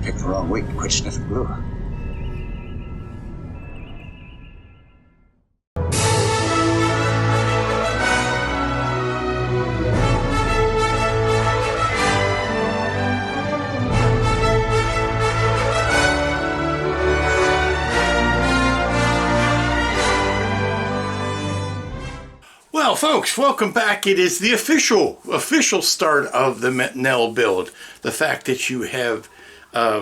Picked the wrong week to quit sniffing glue. Well, folks, welcome back. It is the official start of the Nell build. The fact that you have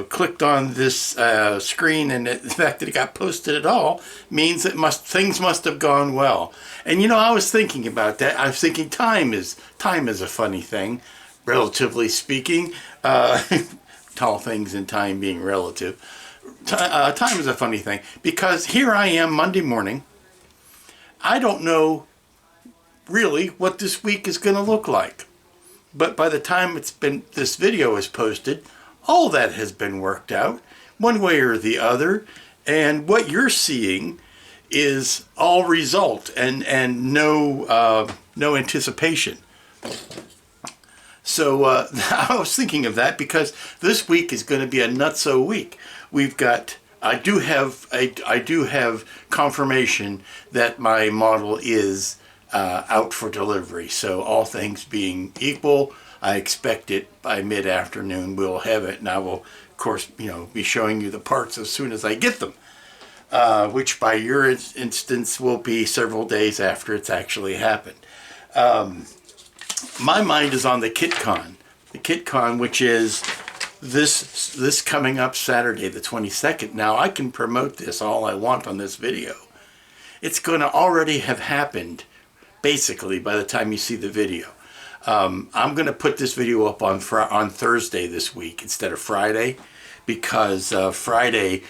clicked on this screen and the fact that it got posted at all means that things must have gone well. And you know, I was thinking about that. I was thinking time is a funny thing, relatively speaking. Tall things and time being relative. Time is a funny thing because here I am Monday morning. I don't know really what this week is going to look like, but by the time this video is posted, all that has been worked out one way or the other, and what you're seeing is all result and no anticipation. So I was thinking of that because this week is going to be a nutso week. I do have confirmation that my model is out for delivery. So all things being equal, I expect it by mid-afternoon. We'll have it, and I will, of course, be showing you the parts as soon as I get them, which by your instance will be several days after it's actually happened. My mind is on the KitCon, which is this coming up Saturday, the 22nd. Now, I can promote this all I want on this video. It's going to already have happened basically by the time you see the video. I'm going to put this video up on Thursday this week instead of Friday, because Friday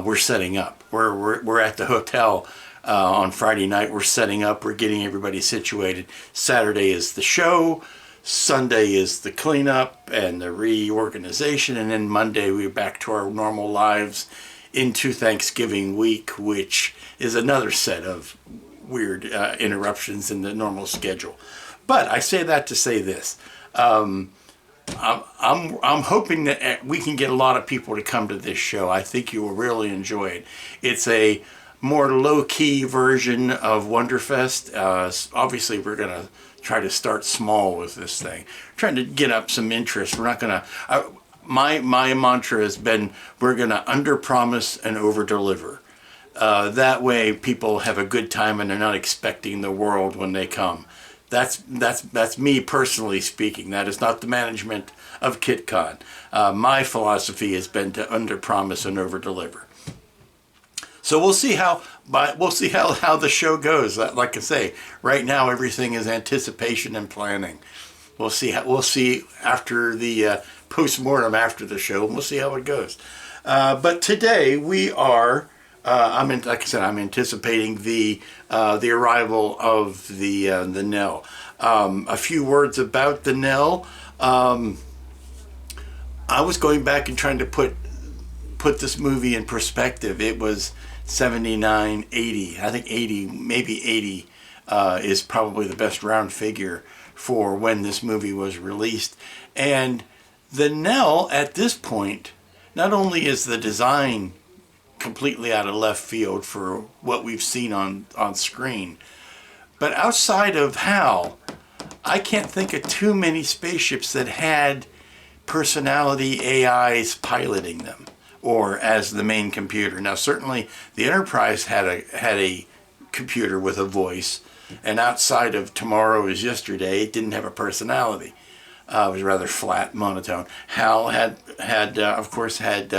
we're setting up. We're at the hotel on Friday night. We're setting up. We're getting everybody situated. Saturday is the show. Sunday is the cleanup and the reorganization, and then Monday we're back to our normal lives into Thanksgiving week, which is another set of weird interruptions in the normal schedule. But I say that to say this: I'm hoping that we can get a lot of people to come to this show. I think you will really enjoy it. It's a more low-key version of Wonderfest. Obviously, we're gonna try to start small with this thing, trying to get up some interest. We're not gonna. My mantra has been, we're gonna under-promise and over-deliver. That way people have a good time and they're not expecting the world when they come. That's me personally speaking. That is not the management of KitCon. My philosophy has been to under-promise and over-deliver. So we'll see how the show goes. Like I say, right now everything is anticipation and planning. We'll see after the post-mortem after the show. We'll see how it goes. But today we are. Like I said, I'm anticipating the arrival of the Nell. A few words about the Nell. I was going back and trying to put this movie in perspective. It was 79, 80. I think 80, maybe 80, is probably the best round figure for when this movie was released. And the Nell at this point, not only is the design completely out of left field for what we've seen on screen, but outside of HAL, I can't think of too many spaceships that had personality AIs piloting them or as the main computer. Now certainly the Enterprise had a computer with a voice, and outside of Tomorrow Is Yesterday, it didn't have a personality. It was rather flat, monotone. HAL of course had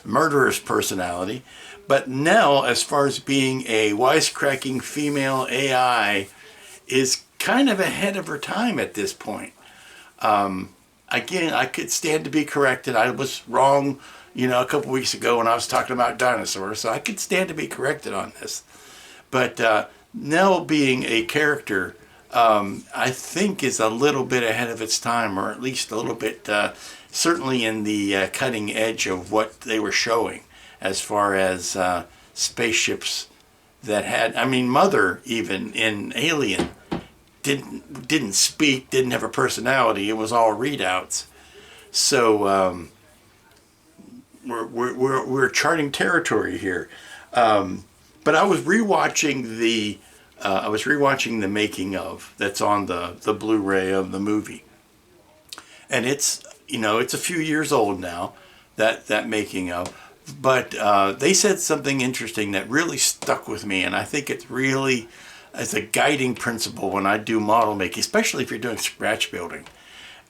Murderer's personality, but Nell, as far as being a wisecracking female AI, is kind of ahead of her time at this point. Again, I could stand to be corrected. I was wrong, a couple weeks ago when I was talking about dinosaurs, so I could stand to be corrected on this. But Nell being a character, I think is a little bit ahead of its time, or at least a little bit, certainly in the cutting edge of what they were showing as far as spaceships that had, Mother, even in Alien, didn't speak, didn't have a personality. It was all readouts. So we're charting territory here. But I was rewatching the making of that's on the Blu-ray of the movie, and it's a few years old now, that making of. But they said something interesting that really stuck with me, and I think it's really as a guiding principle when I do model making, especially if you're doing scratch building.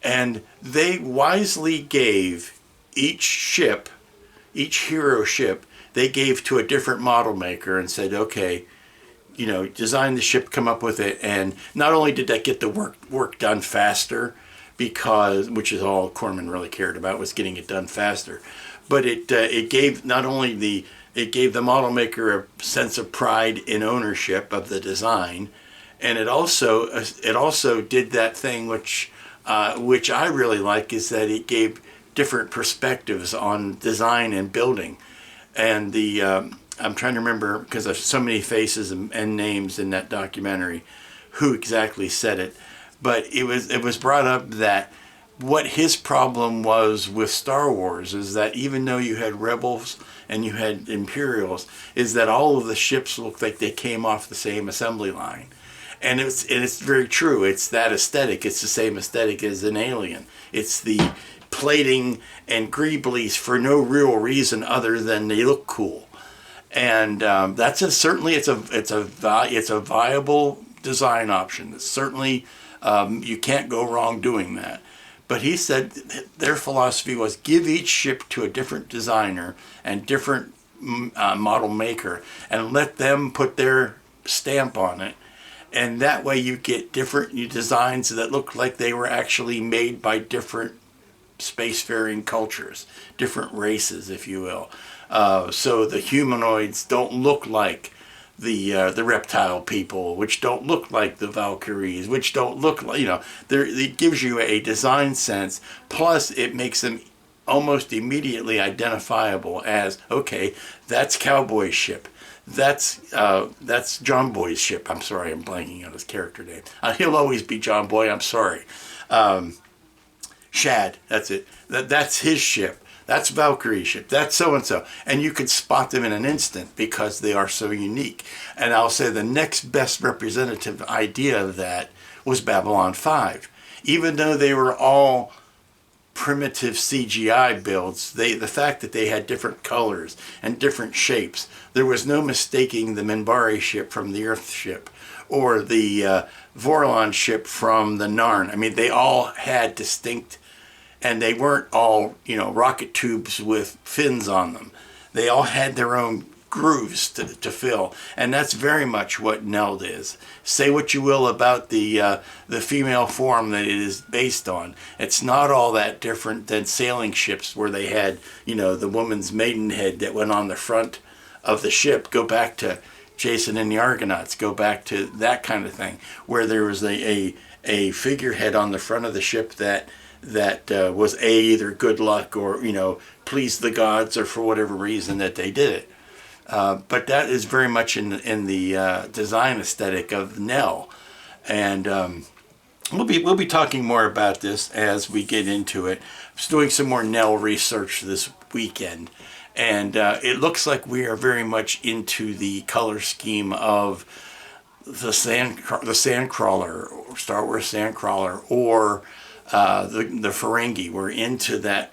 And they wisely gave each hero ship, they gave to a different model maker and said, okay, design the ship, come up with it. And not only did that get the work done faster, which is all Corman really cared about, was getting it done faster, but it gave it gave the model maker a sense of pride in ownership of the design, and it also did that thing which I really like, is that it gave different perspectives on design and building. And I'm trying to remember, because there's so many faces and names in that documentary, who exactly said it, but it was brought up that what his problem was with Star Wars is that even though you had Rebels and you had Imperials, is that all of the ships looked like they came off the same assembly line. And it's very true. It's that aesthetic. It's the same aesthetic as an Alien. It's the plating and greeblies for no real reason other than they look cool. And certainly it's a viable design option. It's certainly you can't go wrong doing that. But he said their philosophy was give each ship to a different designer and different model maker, and let them put their stamp on it. And that way you get different designs that look like they were actually made by different spacefaring cultures, different races, if you will. So the humanoids don't look like the reptile people, which don't look like the Valkyries, which don't look like, it gives you a design sense. Plus, it makes them almost immediately identifiable as, okay, that's Cowboy's ship. That's John Boy's ship. I'm sorry, I'm blanking on his character name. He'll always be John Boy. I'm sorry. Shad. That's it. That's his ship. That's Valkyrie's ship. That's so-and-so. And you could spot them in an instant because they are so unique. And I'll say the next best representative idea of that was Babylon 5. Even though they were all primitive CGI builds, the fact that they had different colors and different shapes, there was no mistaking the Minbari ship from the Earth ship, or the Vorlon ship from the Narn. I mean, they all had distinct, and they weren't all, rocket tubes with fins on them. They all had their own grooves to fill, and that's very much what Nell is. Say what you will about the female form that it is based on. It's not all that different than sailing ships where they had, the woman's maidenhead that went on the front of the ship. Go back to Jason and the Argonauts. Go back to that kind of thing, where there was a figurehead on the front of the ship that was either good luck or please the gods, or for whatever reason that they did it. But that is very much in the design aesthetic of Nell, and we'll be talking more about this as we get into it. I was doing some more Nell research this weekend, and it looks like we are very much into the color scheme of the Sandcrawler, or Star Wars Sandcrawler, or the Ferengi. We're into that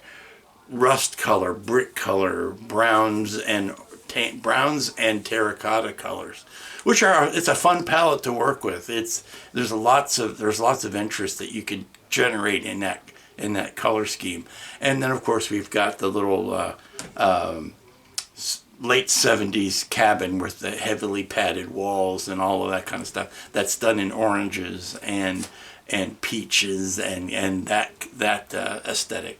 rust color, brick color, browns and terracotta colors, it's a fun palette to work with. There's lots of interest that you can generate in that color scheme. And then of course we've got the little late 70s cabin with the heavily padded walls and all of that kind of stuff that's done in oranges and peaches and that aesthetic.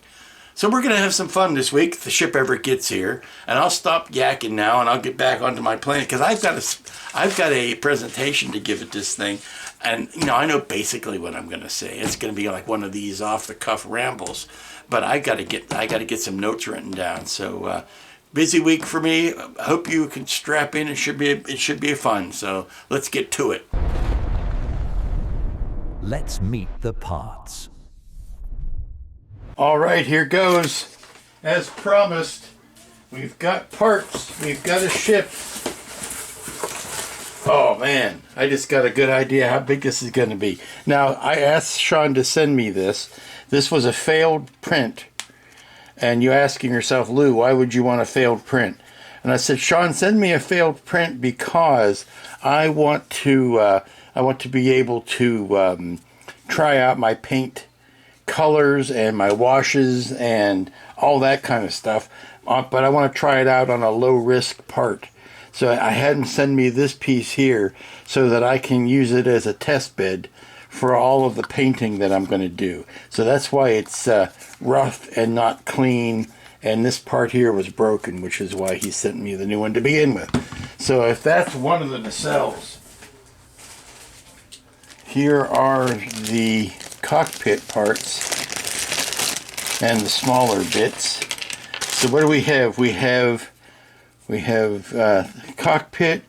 So we're going to have some fun this week if the ship ever gets here. And I'll stop yakking now, and I'll get back onto my plane, because I've got a presentation to give at this thing. And, I know basically what I'm going to say. It's going to be like one of these off-the-cuff rambles. But I got to get some notes written down. So busy week for me. I hope you can strap in. It should be fun. So let's get to it. Let's meet the parts. All right, here goes. As promised, we've got parts. We've got a ship. Oh man, I just got a good idea how big this is going to be. Now, I asked Sean to send me this. This was a failed print. And you're asking yourself, Lou, why would you want a failed print? And I said, Sean, send me a failed print because I want to be able to try out my paint colors and my washes and all that kind of stuff. But I want to try it out on a low risk part. So I had him send me this piece here so that I can use it as a test bed for all of the painting that I'm going to do. So that's why it's rough and not clean, and this part here was broken, which is why he sent me the new one to begin with. So if that's one of the nacelles, here are the cockpit parts and the smaller bits. So what do we have? We have cockpit,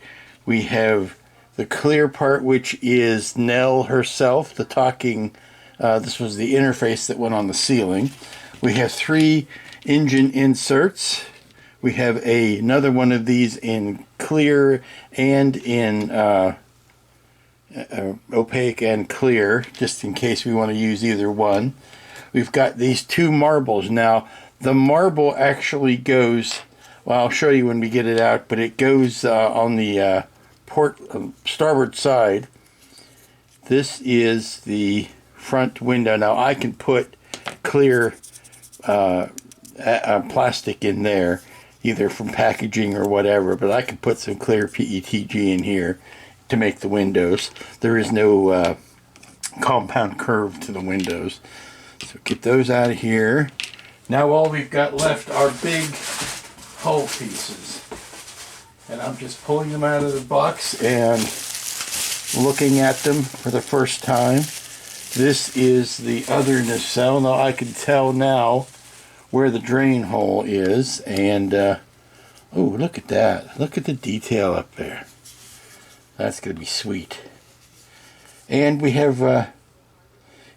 we have the clear part, which is Nell herself, the talking, this was the interface that went on the ceiling. We have 3 engine inserts. We have another one of these in clear and in opaque and clear, just in case we want to use either one. We've got these 2 marbles. Now, the marble actually goes, well, I'll show you when we get it out, but it goes on the starboard side. This is the front window. Now I can put clear plastic in there, either from packaging or whatever, but I can put some clear PETG in here to make the windows. There is no compound curve to the windows. So get those out of here. Now all we've got left are big hull pieces. And I'm just pulling them out of the box and looking at them for the first time. This is the other nacelle. Now I can tell now where the drain hole is. And, oh, look at that. Look at the detail up there. That's going to be sweet. And we have,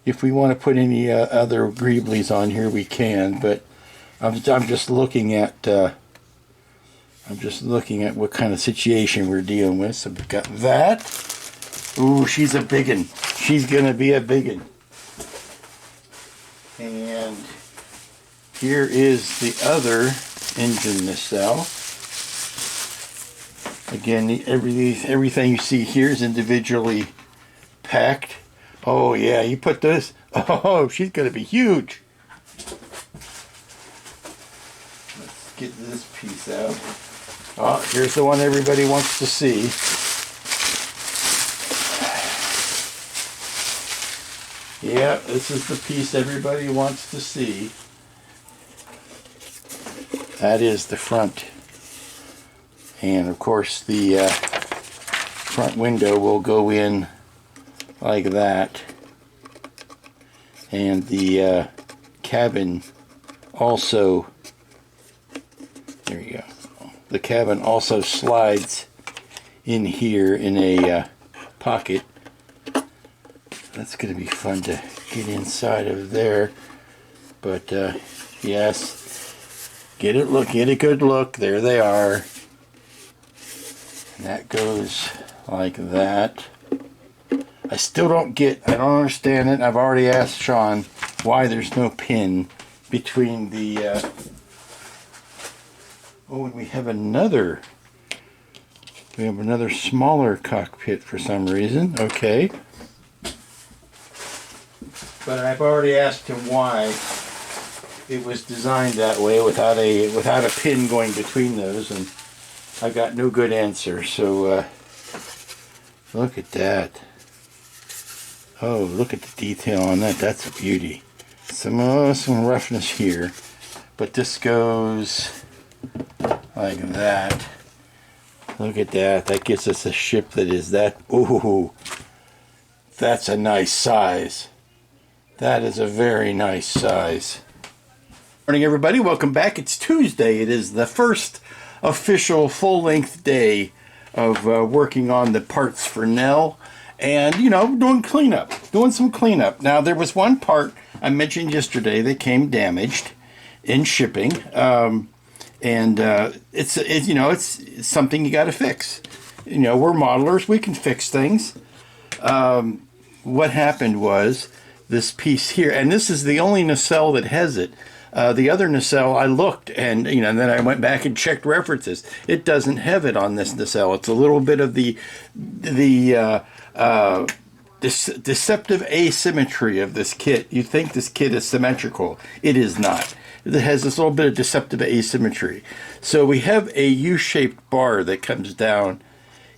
if we want to put any other greeblies on here, we can. But I'm just looking at... I'm just looking at what kind of situation we're dealing with. So we've got that. Ooh, she's a biggin. She's gonna be a biggin. And here is the other engine nacelle. Again, everything you see here is individually packed. Oh yeah, you put this. Oh, she's gonna be huge. Let's get this piece out. Oh, here's the one everybody wants to see. Yeah, this is the piece everybody wants to see. That is the front. And of course the front window will go in like that. And the cabin also, there you go. The cabin also slides in here in a pocket. That's going to be fun to get inside of there. But yes, get a good look. There they are. And that goes like that. I still don't understand it. I've already asked Sean why there's no pin between the oh, and we have another smaller cockpit for some reason. Okay. But I've already asked him why it was designed that way without a pin going between those, and I got no good answer. So look at that. Oh, look at the detail on that. That's a beauty. Some roughness here, but this goes like that. Look at that. That gives us a ship that is that. Ooh, that's a nice size. That is a very nice size. Morning, everybody. Welcome back. It's Tuesday. It is the first official full-length day of working on the parts for Nell, and doing some cleanup. Now, there was one part I mentioned yesterday that came damaged in shipping. And it's it's something you got to fix. We're modelers, we can fix things. What happened was this piece here, and this is the only nacelle that has it. The other nacelle, I looked, and then I went back and checked references. It doesn't have it on this nacelle. It's a little bit of the deceptive asymmetry of this kit. You think this kit is symmetrical. It is not. It has this little bit of deceptive asymmetry. So we have a U-shaped bar that comes down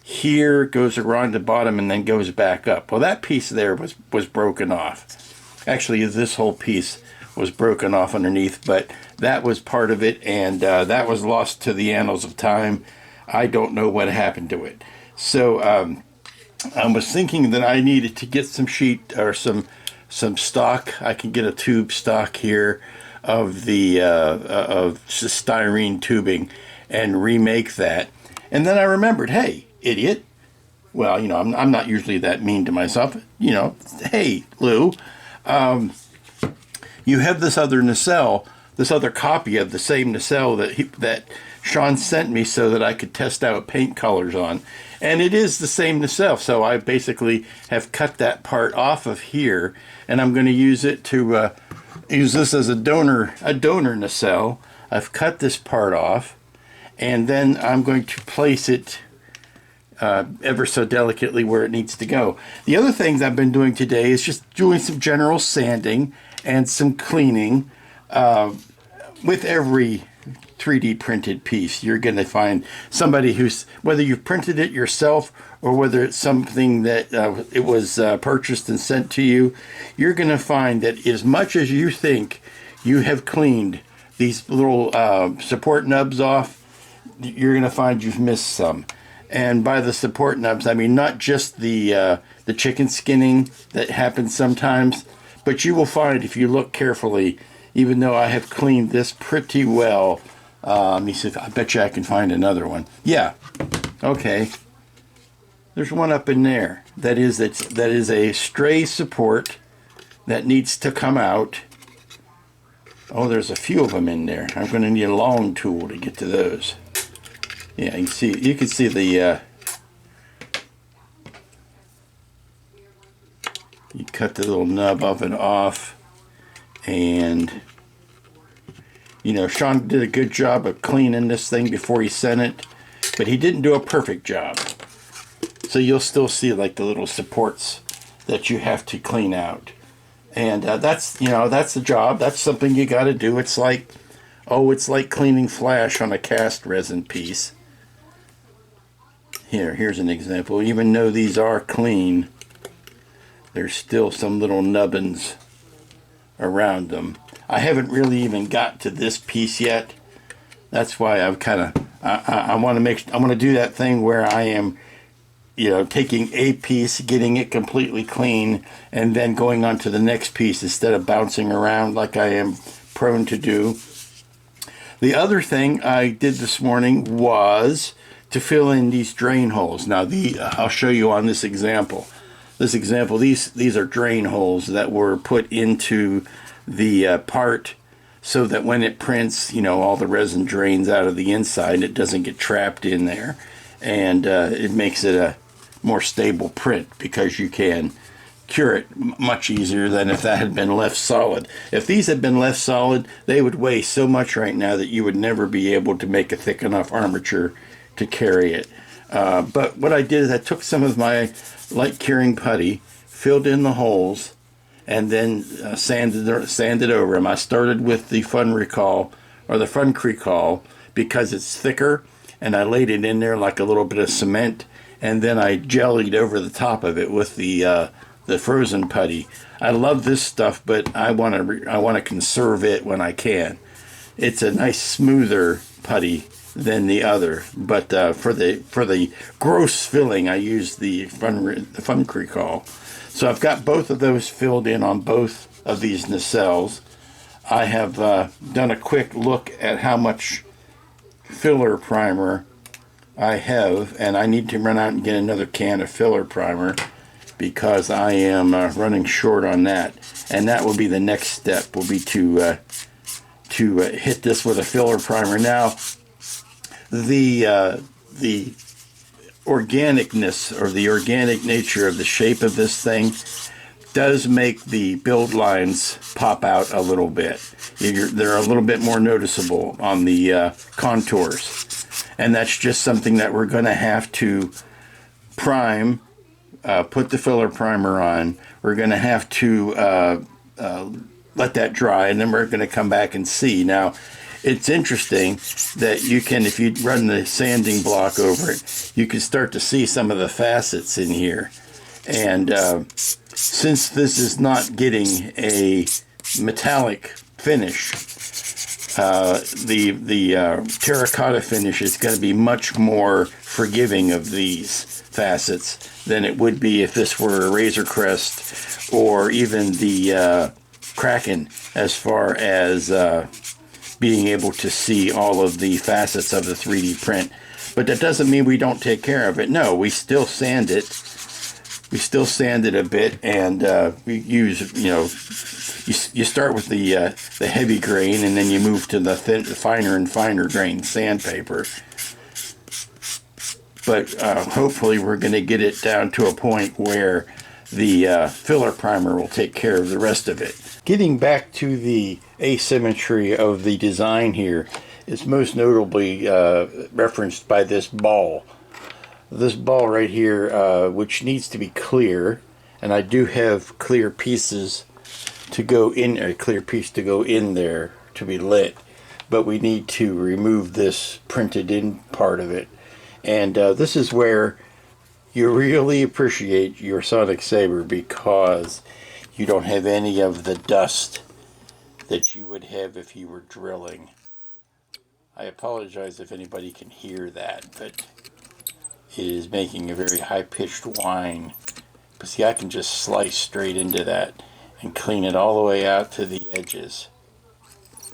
here, goes around the bottom, and then goes back up. Well, that piece there was broken off. Actually, this whole piece was broken off underneath, but that was part of it, and that was lost to the annals of time. I don't know what happened to it. So I was thinking that I needed to get some sheet or some stock. I can get a tube stock here of the of styrene tubing and remake that. And then I remembered, hey, idiot. Well, I'm not usually that mean to myself. Hey, Lou, you have this other nacelle, this other copy of the same nacelle that Sean sent me so that I could test out paint colors on. And it is the same nacelle, so I basically have cut that part off of here, and I'm going to use it to use this as a donor nacelle. I've cut this part off, and then I'm going to place it ever so delicately where it needs to go. The other things I've been doing today is just doing some general sanding and some cleaning. With every 3D printed piece, you're going to find somebody who's, whether you've printed it yourself or whether it's something that it was purchased and sent to you, you're going to find that as much as you think you have cleaned these little support nubs off, you're going to find you've missed some. And by the support nubs, I mean not just the chicken skinning that happens sometimes, but you will find if you look carefully, even though I have cleaned this pretty well. Let me see if I bet you I can find another one. Yeah, okay. There's one up in there. That is a stray support that needs to come out. Oh, there's a few of them in there. I'm going to need a long tool to get to those. Yeah, you can see the you cut the little nub of it off, and Sean did a good job of cleaning this thing before he sent it, but he didn't do a perfect job. So you'll still see like the little supports that you have to clean out, and that's the job. That's something you got to do. It's like cleaning flash on a cast resin piece. Here's an example. Even though these are clean, there's still some little nubbins around them. I haven't really even got to this piece yet. That's why I've kind of I want to do that thing where I am taking a piece, getting it completely clean, and then going on to the next piece instead of bouncing around like I am prone to do. The other thing I did this morning was to fill in these drain holes. Now, I'll show you on this example. These are drain holes that were put into the part so that when it prints, all the resin drains out of the inside and it doesn't get trapped in there. And it makes it a more stable print because you can cure it much easier than if that had been left solid. If these had been left solid, they would weigh so much right now that you would never be able to make a thick enough armature to carry it. But what I did is I took some of my light curing putty, filled in the holes, and then sanded over them. I started with the Funcrecol because it's thicker, and I laid it in there like a little bit of cement, and then I jellied over the top of it with the frozen putty. I love this stuff, but I want to conserve it when I can. It's a nice smoother putty than the other, but for the gross filling, I use the Funcrecol. So I've got both of those filled in on both of these nacelles. I have done a quick look at how much filler primer I have, and I need to run out and get another can of filler primer because I am running short on that. And that will be the next step, will be to to hit this with a filler primer. Now, the organicness or the organic nature of the shape of this thing does make the build lines pop out a little bit. They're a little bit more noticeable on the contours. And that's just something that we're going to have to prime, put the filler primer on. We're going to have to let that dry, and then we're going to come back and see. Now, it's interesting that you can, if you run the sanding block over it, you can start to see some of the facets in here. And since this is not getting a metallic finish, the terracotta finish is going to be much more forgiving of these facets than it would be if this were a Razor Crest or even the Kraken, as far as being able to see all of the facets of the 3D print. But that doesn't mean we don't take care of it. No, we still sand it. We still sand it a bit, and we use, you start with the heavy grain, and then you move to the finer and finer grain sandpaper. But hopefully we're going to get it down to a point where the filler primer will take care of the rest of it. Getting back to the asymmetry of the design here is most notably referenced by this ball. This ball right here, which needs to be clear, and I do have clear pieces to go in, a clear piece to go in there to be lit, but we need to remove this printed in part of it. And this is where you really appreciate your sonic saber, because you don't have any of the dust that you would have if you were drilling. I apologize if anybody can hear that, but it is making a very high-pitched whine. But see, I can just slice straight into that and clean it all the way out to the edges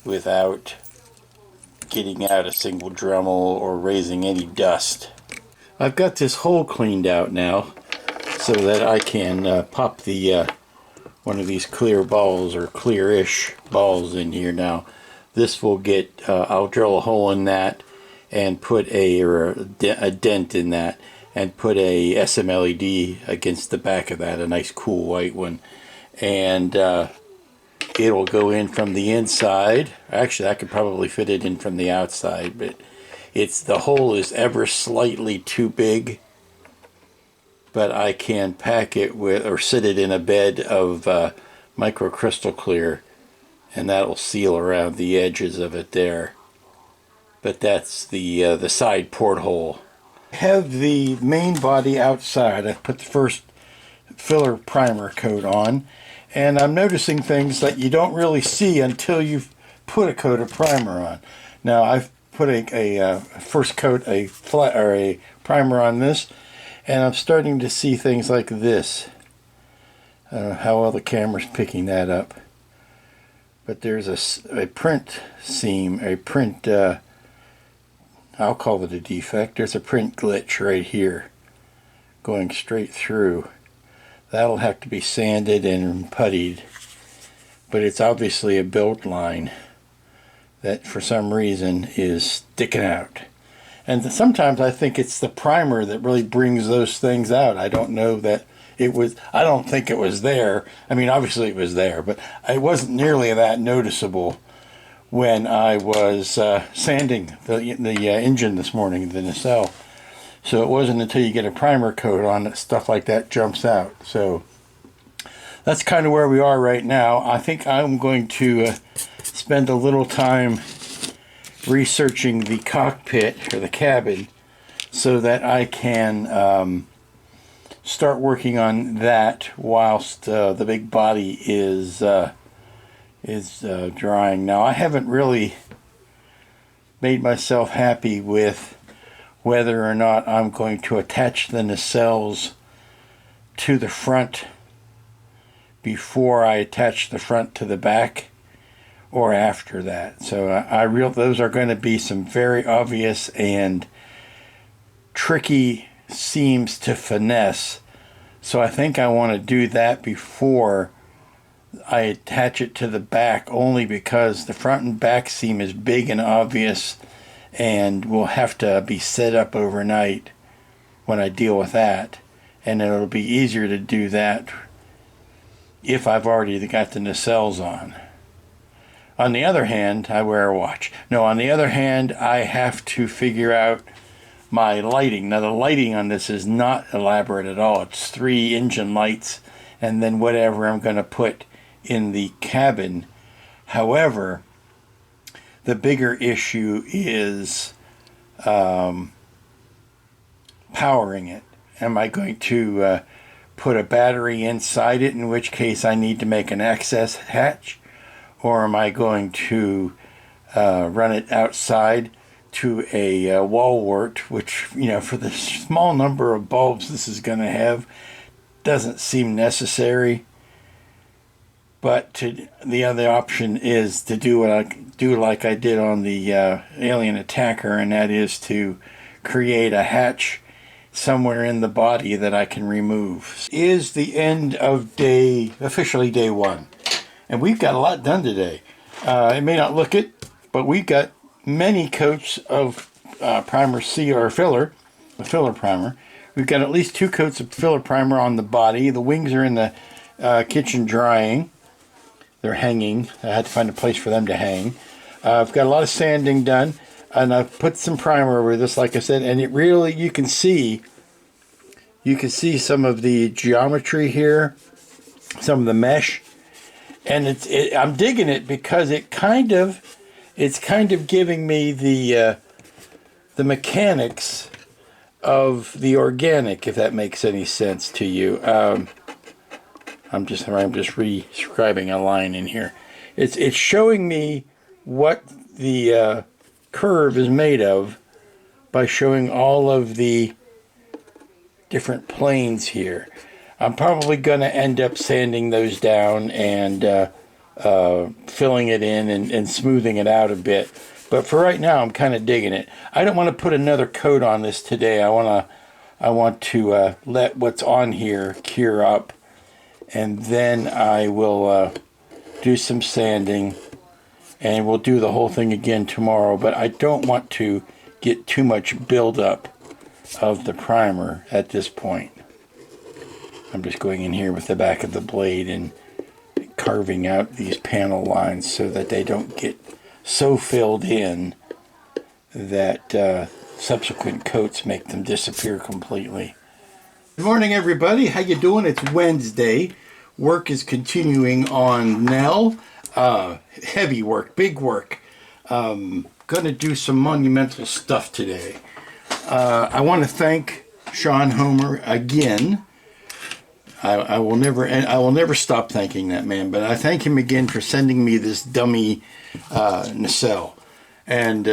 without getting out a single Dremel or raising any dust. I've got this hole cleaned out now so that I can pop the one of these clear balls, or clear-ish balls, in here. Now this will get, I'll drill a hole in that and put a dent in that and put a SMLED against the back of that, a nice cool white one, and it'll go in from the inside. Actually, I could probably fit it in from the outside, but the hole is ever slightly too big, but I can pack it with, or sit it in a bed of microcrystal clear, and that'll seal around the edges of it there. But that's the side porthole. I have the main body outside. I put the first filler primer coat on, and I'm noticing things that you don't really see until you've put a coat of primer on. Now I've put a first coat, a primer on this, and I'm starting to see things like this. I don't know how well the camera's picking that up, but there's a print seam, a print, I'll call it a defect. There's a print glitch right here going straight through. That'll have to be sanded and puttied, but it's obviously a build line that for some reason is sticking out. And sometimes I think it's the primer that really brings those things out. I don't know that it was, I don't think it was there. I mean, obviously it was there, but it wasn't nearly that noticeable when I was sanding the engine this morning, the nacelle. So it wasn't until you get a primer coat on that stuff like that jumps out. So that's kind of where we are right now. I think I'm going to spend a little time researching the cockpit, or the cabin, so that I can start working on that whilst the big body is drying. Now, I haven't really made myself happy with whether or not I'm going to attach the nacelles to the front before I attach the front to the back, or after that. So those are going to be some very obvious and tricky seams to finesse. So I think I want to do that before I attach it to the back only because the front and back seam is big and obvious and will have to be set up overnight when I deal with that. And it'll be easier to do that if I've already got the nacelles on. On the other hand, I wear a watch. No, on the other hand, I have to figure out my lighting. Now, the lighting on this is not elaborate at all. It's 3 engine lights and then whatever I'm going to put in the cabin. However, the bigger issue is powering it. Am I going to put a battery inside it, in which case I need to make an access hatch? Or am I going to run it outside to a wall wart, which, you know, for the small number of bulbs this is going to have, doesn't seem necessary. But the other option is to do what I do like I did on the alien attacker, and that is to create a hatch somewhere in the body that I can remove. Is the end of officially day 1. And we've got a lot done today. It may not look it, but we've got many coats of primer C, or filler, a filler primer. We've got at least 2 coats of filler primer on the body. The wings are in the kitchen drying. They're hanging. I had to find a place for them to hang. I've got a lot of sanding done, and I've put some primer over this, like I said, and it really, you can see some of the geometry here, some of the mesh. And I'm digging it because it's kind of giving me the mechanics of the organic, if that makes any sense to you. I'm just re-scribing a line in here. It's showing me what the curve is made of by showing all of the different planes here. I'm probably going to end up sanding those down and filling it in and smoothing it out a bit. But for right now, I'm kind of digging it. I don't want to put another coat on this today. I want to let what's on here cure up, and then I will do some sanding, and we'll do the whole thing again tomorrow. But I don't want to get too much buildup of the primer at this point. I'm just going in here with the back of the blade and carving out these panel lines so that they don't get so filled in that subsequent coats make them disappear completely. Good morning, everybody. How you doing? It's Wednesday. Work is continuing on Nell. Heavy work, big work. Gonna do some monumental stuff today. I want to thank Sean Homer again. I will never stop thanking that man, but I thank him again for sending me this dummy nacelle. And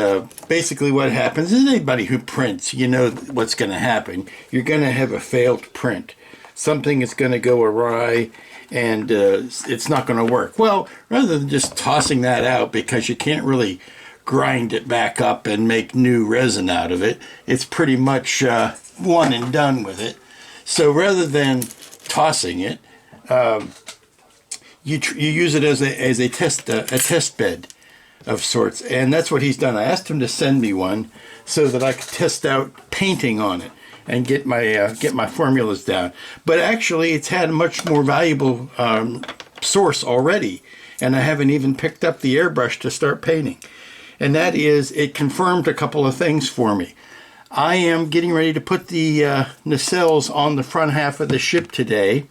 basically what happens is, anybody who prints, you know what's going to happen. You're going to have a failed print. Something is going to go awry, and it's not going to work. Well, rather than just tossing that out because you can't really grind it back up and make new resin out of it, it's pretty much one and done with it. So rather than tossing it, you use it as a test bed of sorts, and that's what he's done. I asked him to send me one so that I could test out painting on it and get my formulas down. But actually, it's had a much more valuable source already, and I haven't even picked up the airbrush to start painting. And that is, it confirmed a couple of things for me. I am getting ready to put the nacelles on the front half of the ship today,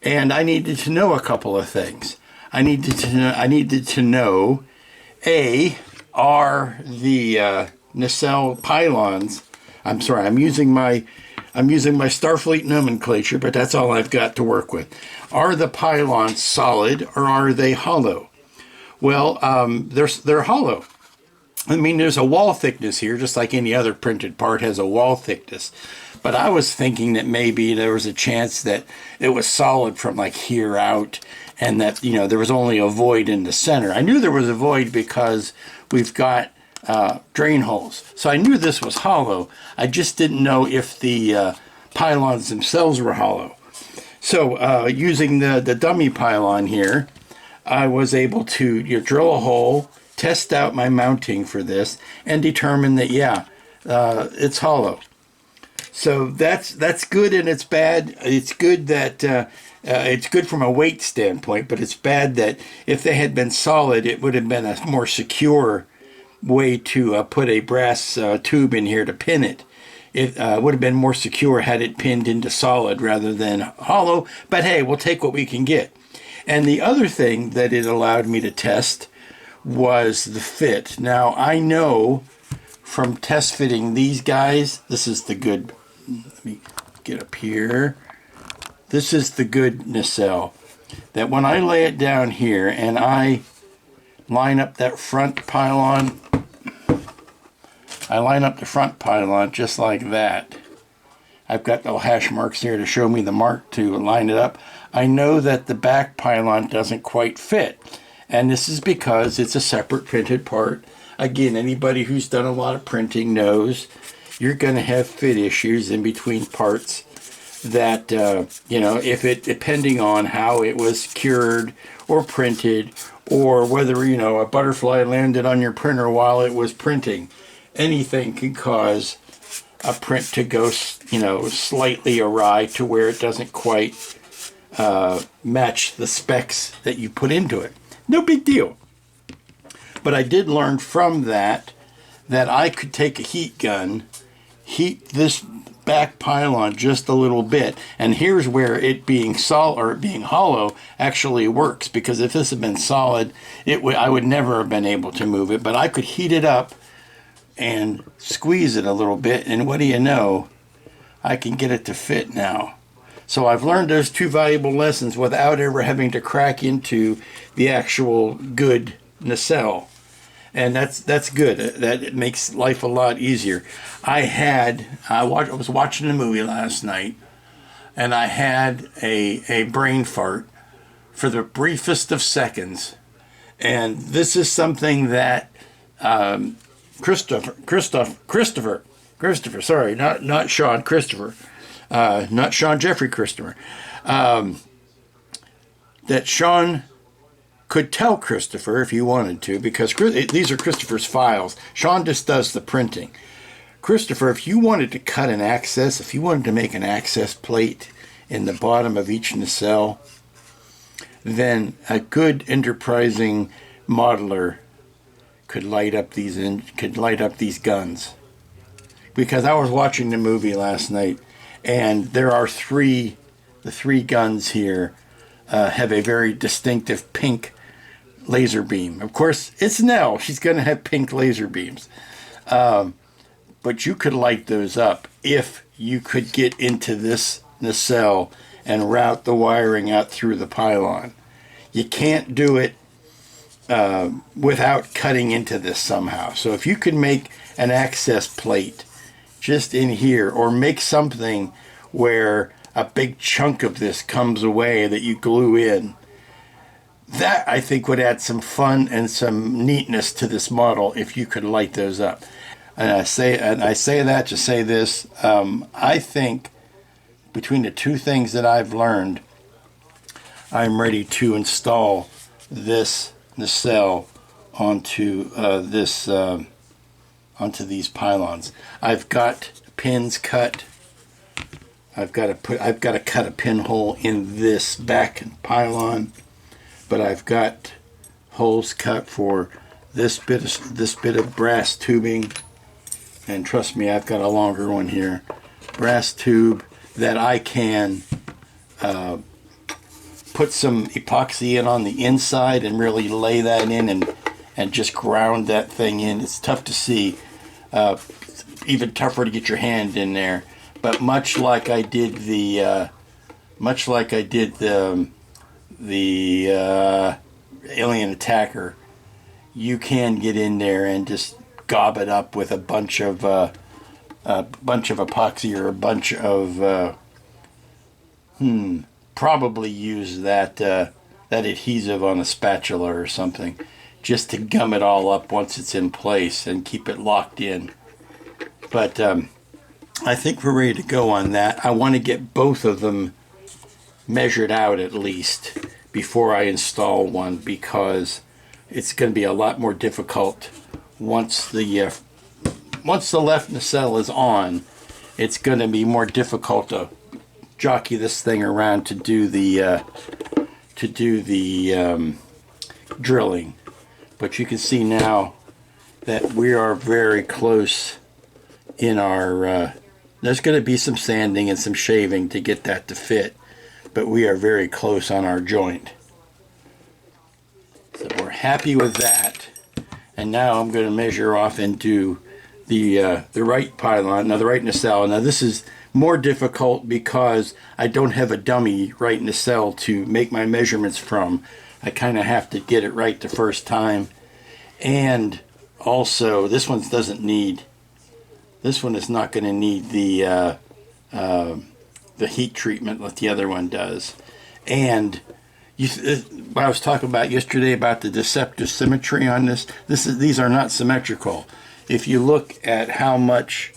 and I needed to know a couple of things. I needed to know, are the nacelle pylons? I'm sorry, I'm using my Starfleet nomenclature, but that's all I've got to work with. Are the pylons solid or are they hollow? Well, they're hollow. I mean, there's a wall thickness here, just like any other printed part has a wall thickness. But I was thinking that maybe there was a chance that it was solid from like here out, and that, you know, there was only a void in the center. I knew there was a void because we've got drain holes. So I knew this was hollow. I just didn't know if the pylons themselves were hollow. So using the dummy pylon here, I was able to drill a hole, test out my mounting for this, and determine that, yeah, it's hollow. So that's good and it's bad. It's good that it's good from a weight standpoint, but it's bad that if they had been solid, it would have been a more secure way to put a brass tube in here to pin it. It would have been more secure had it pinned into solid rather than hollow, but hey, we'll take what we can get. And the other thing that it allowed me to test was the fit. Now, I know from test fitting these guys, this is the good, let me get up here. This is the good nacelle. That when I lay it down here and I line up that front pylon, I line up the front pylon just like that. I've got little hash marks here to show me the mark to line it up. I know that the back pylon doesn't quite fit. And this is because it's a separate printed part. Again, anybody who's done a lot of printing knows you're going to have fit issues in between parts that, if it, depending on how it was cured or printed, or whether, a butterfly landed on your printer while it was printing, anything can cause a print to go, slightly awry to where it doesn't quite match the specs that you put into it. No big deal. But I did learn from that I could take a heat gun, heat this back pylon just a little bit, and here's where it being solid or it being hollow actually works, because if this had been solid, I would never have been able to move it, but I could heat it up and squeeze it a little bit, and what do you know, I can get it to fit now. So I've learned those two valuable lessons without ever having to crack into the actual good nacelle. And that's good. That makes life a lot easier. I was watching a movie last night, and I had a brain fart for the briefest of seconds. And this is something that Christopher, sorry, not Sean, Christopher, not Sean Jeffrey Christopher, that Sean could tell Christopher if he wanted to, because these are Christopher's files. Sean just does the printing. Christopher, if you wanted to cut an access, if you wanted to make an access plate in the bottom of each nacelle, then a good enterprising modeler could light up these guns. Because I was watching the movie last night, and there are the three guns here have a very distinctive pink laser beam. Of course, it's Nell. She's going to have pink laser beams. But you could light those up if you could get into this nacelle and route the wiring out through the pylon. You can't do it without cutting into this somehow. So if you could make an access plate just in here, or make something where a big chunk of this comes away that you glue in, that I think would add some fun and some neatness to this model if you could light those up. And I say that to say this, I think between the two things that I've learned, I'm ready to install this nacelle onto onto these pylons. I've got pins cut. I've got to cut a pinhole in this back pylon, but I've got holes cut for this bit of brass tubing, and trust me, I've got a longer one here. Brass tube that I can put some epoxy in on the inside and really lay that in and just ground that thing in. It's tough to see, even tougher to get your hand in there. But much like I did the alien attacker, you can get in there and just gob it up with a bunch of epoxy, or a bunch of probably use that adhesive on a spatula or something, just to gum it all up once it's in place and keep it locked in. But I think we're ready to go on that. I want to get both of them measured out at least before I install one, because it's going to be a lot more difficult once the left nacelle is on. It's going to be more difficult to jockey this thing around to do the drilling. But you can see now that we are very close in our there's going to be some sanding and some shaving to get that to fit, but we are very close on our joint. So we're happy with that. And now I'm going to measure off and do the right pylon, now the right nacelle. Now this is more difficult because I don't have a dummy right nacelle to make my measurements from. I kind of have to get it right the first time. And also, this one doesn't need, this one is not going to need the heat treatment like the other one does. And what I was talking about yesterday about the deceptive symmetry on this, these are not symmetrical. If you look at how much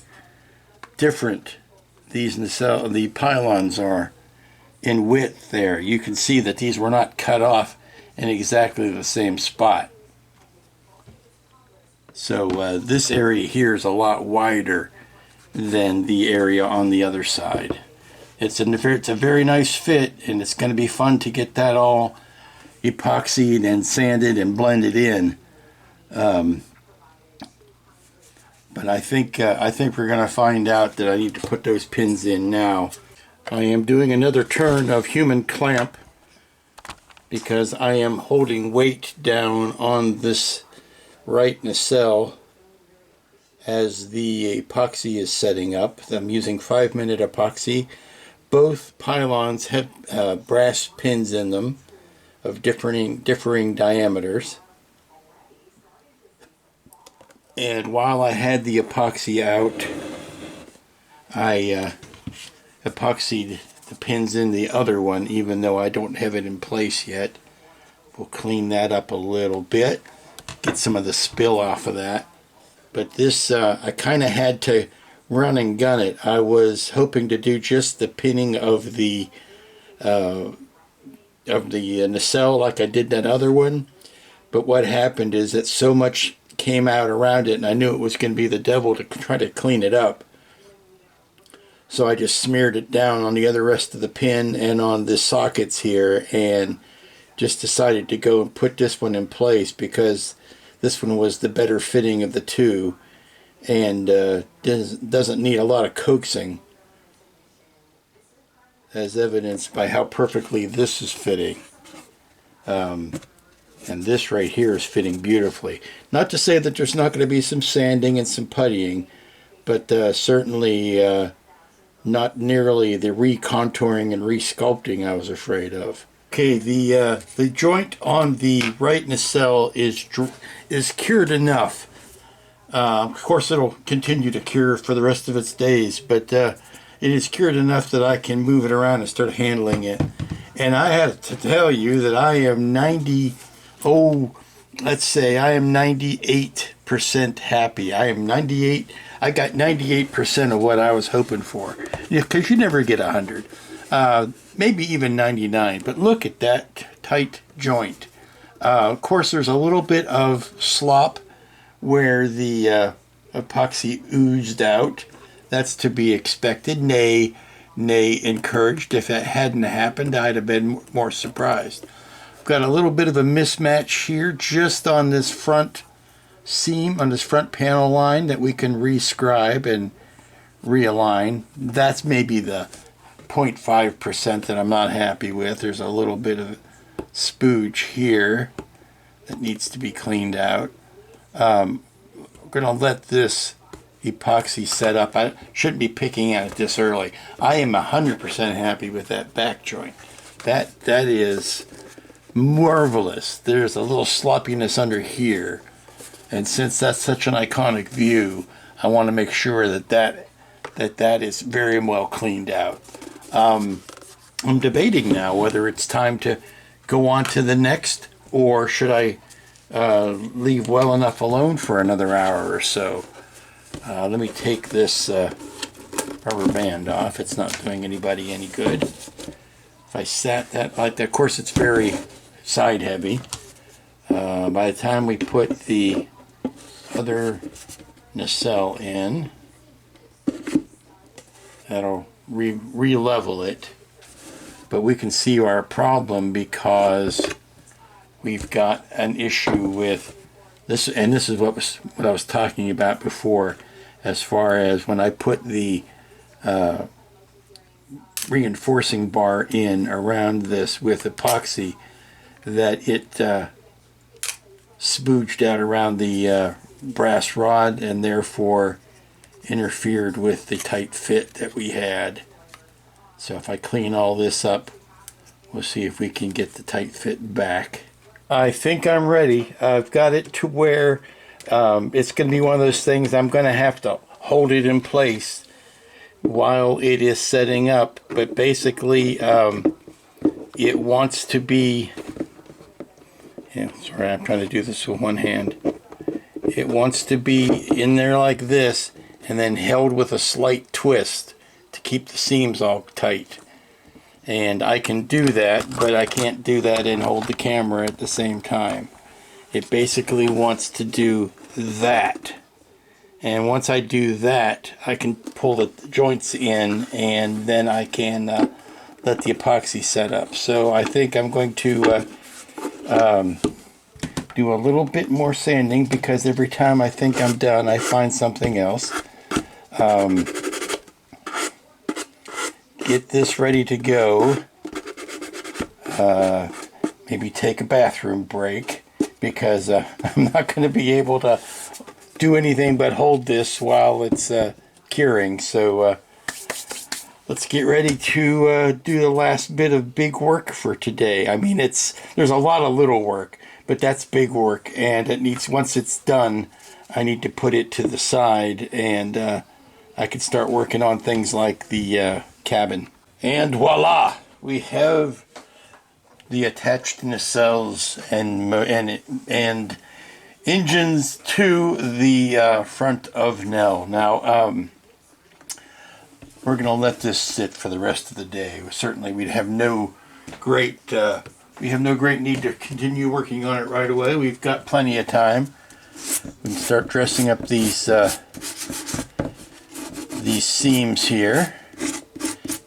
different the pylons are in width there, you can see that these were not cut off in exactly the same spot. So this area here is a lot wider than the area on the other side. It's a very nice fit, and it's going to be fun to get that all epoxied and sanded and blended in. But I think we're going to find out that I need to put those pins in now. I am doing another turn of human clamp because I am holding weight down on this right nacelle as the epoxy is setting up. I'm using 5-minute epoxy. Both pylons have brass pins in them of differing diameters. And while I had the epoxy out, I epoxied the pins in the other one, even though I don't have it in place yet. We'll clean that up a little bit, get some of the spill off of that. But this, I kind of had to run and gun it. I was hoping to do just the pinning of the nacelle like I did that other one. But what happened is that so much came out around it, and I knew it was going to be the devil to try to clean it up. So I just smeared it down on the other rest of the pin and on the sockets here, and just decided to go and put this one in place because this one was the better fitting of the two, and doesn't need a lot of coaxing, as evidenced by how perfectly this is fitting. And this right here is fitting beautifully. Not to say that there's not going to be some sanding and some puttying, but certainly not nearly the recontouring and resculpting I was afraid of. Okay, the joint on the right nacelle is cured enough. Of course, it'll continue to cure for the rest of its days, but it is cured enough that I can move it around and start handling it. And I have to tell you that I am 98% happy. I am 98. I got 98% of what I was hoping for. Yeah, because you never get 100. Maybe even 99. But look at that tight joint. Of course, there's a little bit of slop where the epoxy oozed out. That's to be expected. Nay, encouraged. If it hadn't happened, I'd have been more surprised. Got a little bit of a mismatch here just on this front seam, on this front panel line that we can rescribe and realign. That's maybe the 0.5% that I'm not happy with. There's a little bit of spooge here that needs to be cleaned out. I'm going to let this epoxy set up. I shouldn't be picking at it this early. I am 100% happy with that back joint. That is marvelous. There's a little sloppiness under here, and since that's such an iconic view, I want to make sure that is very well cleaned out. I'm debating now whether it's time to go on to the next, or should I leave well enough alone for another hour or so. Let me take this rubber band off. It's not doing anybody any good. If I sat that like that, of course it's very side heavy. By the time we put the other nacelle in, that'll re-level it. But we can see our problem because we've got an issue with this, and this is what I was talking about before, as far as when I put the reinforcing bar in around this with epoxy, that it spooged out around the brass rod and therefore interfered with the tight fit that we had. So if I clean all this up, we'll see if we can get the tight fit back. I think I'm ready. I've got it to where it's going to be one of those things I'm going to have to hold it in place while it is setting up. But basically, it wants to be... Yeah, sorry, I'm trying to do this with one hand. It wants to be in there like this and then held with a slight twist to keep the seams all tight. And I can do that, but I can't do that and hold the camera at the same time. It basically wants to do that. And once I do that, I can pull the joints in and then I can let the epoxy set up. So I think I'm going to do a little bit more sanding, because every time I think I'm done, I find something else. Get this ready to go. Maybe take a bathroom break, because I'm not going to be able to do anything but hold this while it's curing. So let's get ready to do the last bit of big work for today. I mean, there's a lot of little work, but that's big work, and it needs, once it's done, I need to put it to the side, and I can start working on things like the cabin. And voila, we have the attached nacelles and engines to the front of Nell. Now, we're going to let this sit for the rest of the day. Certainly, we have no great need to continue working on it right away. We've got plenty of time. We can start dressing up these seams here.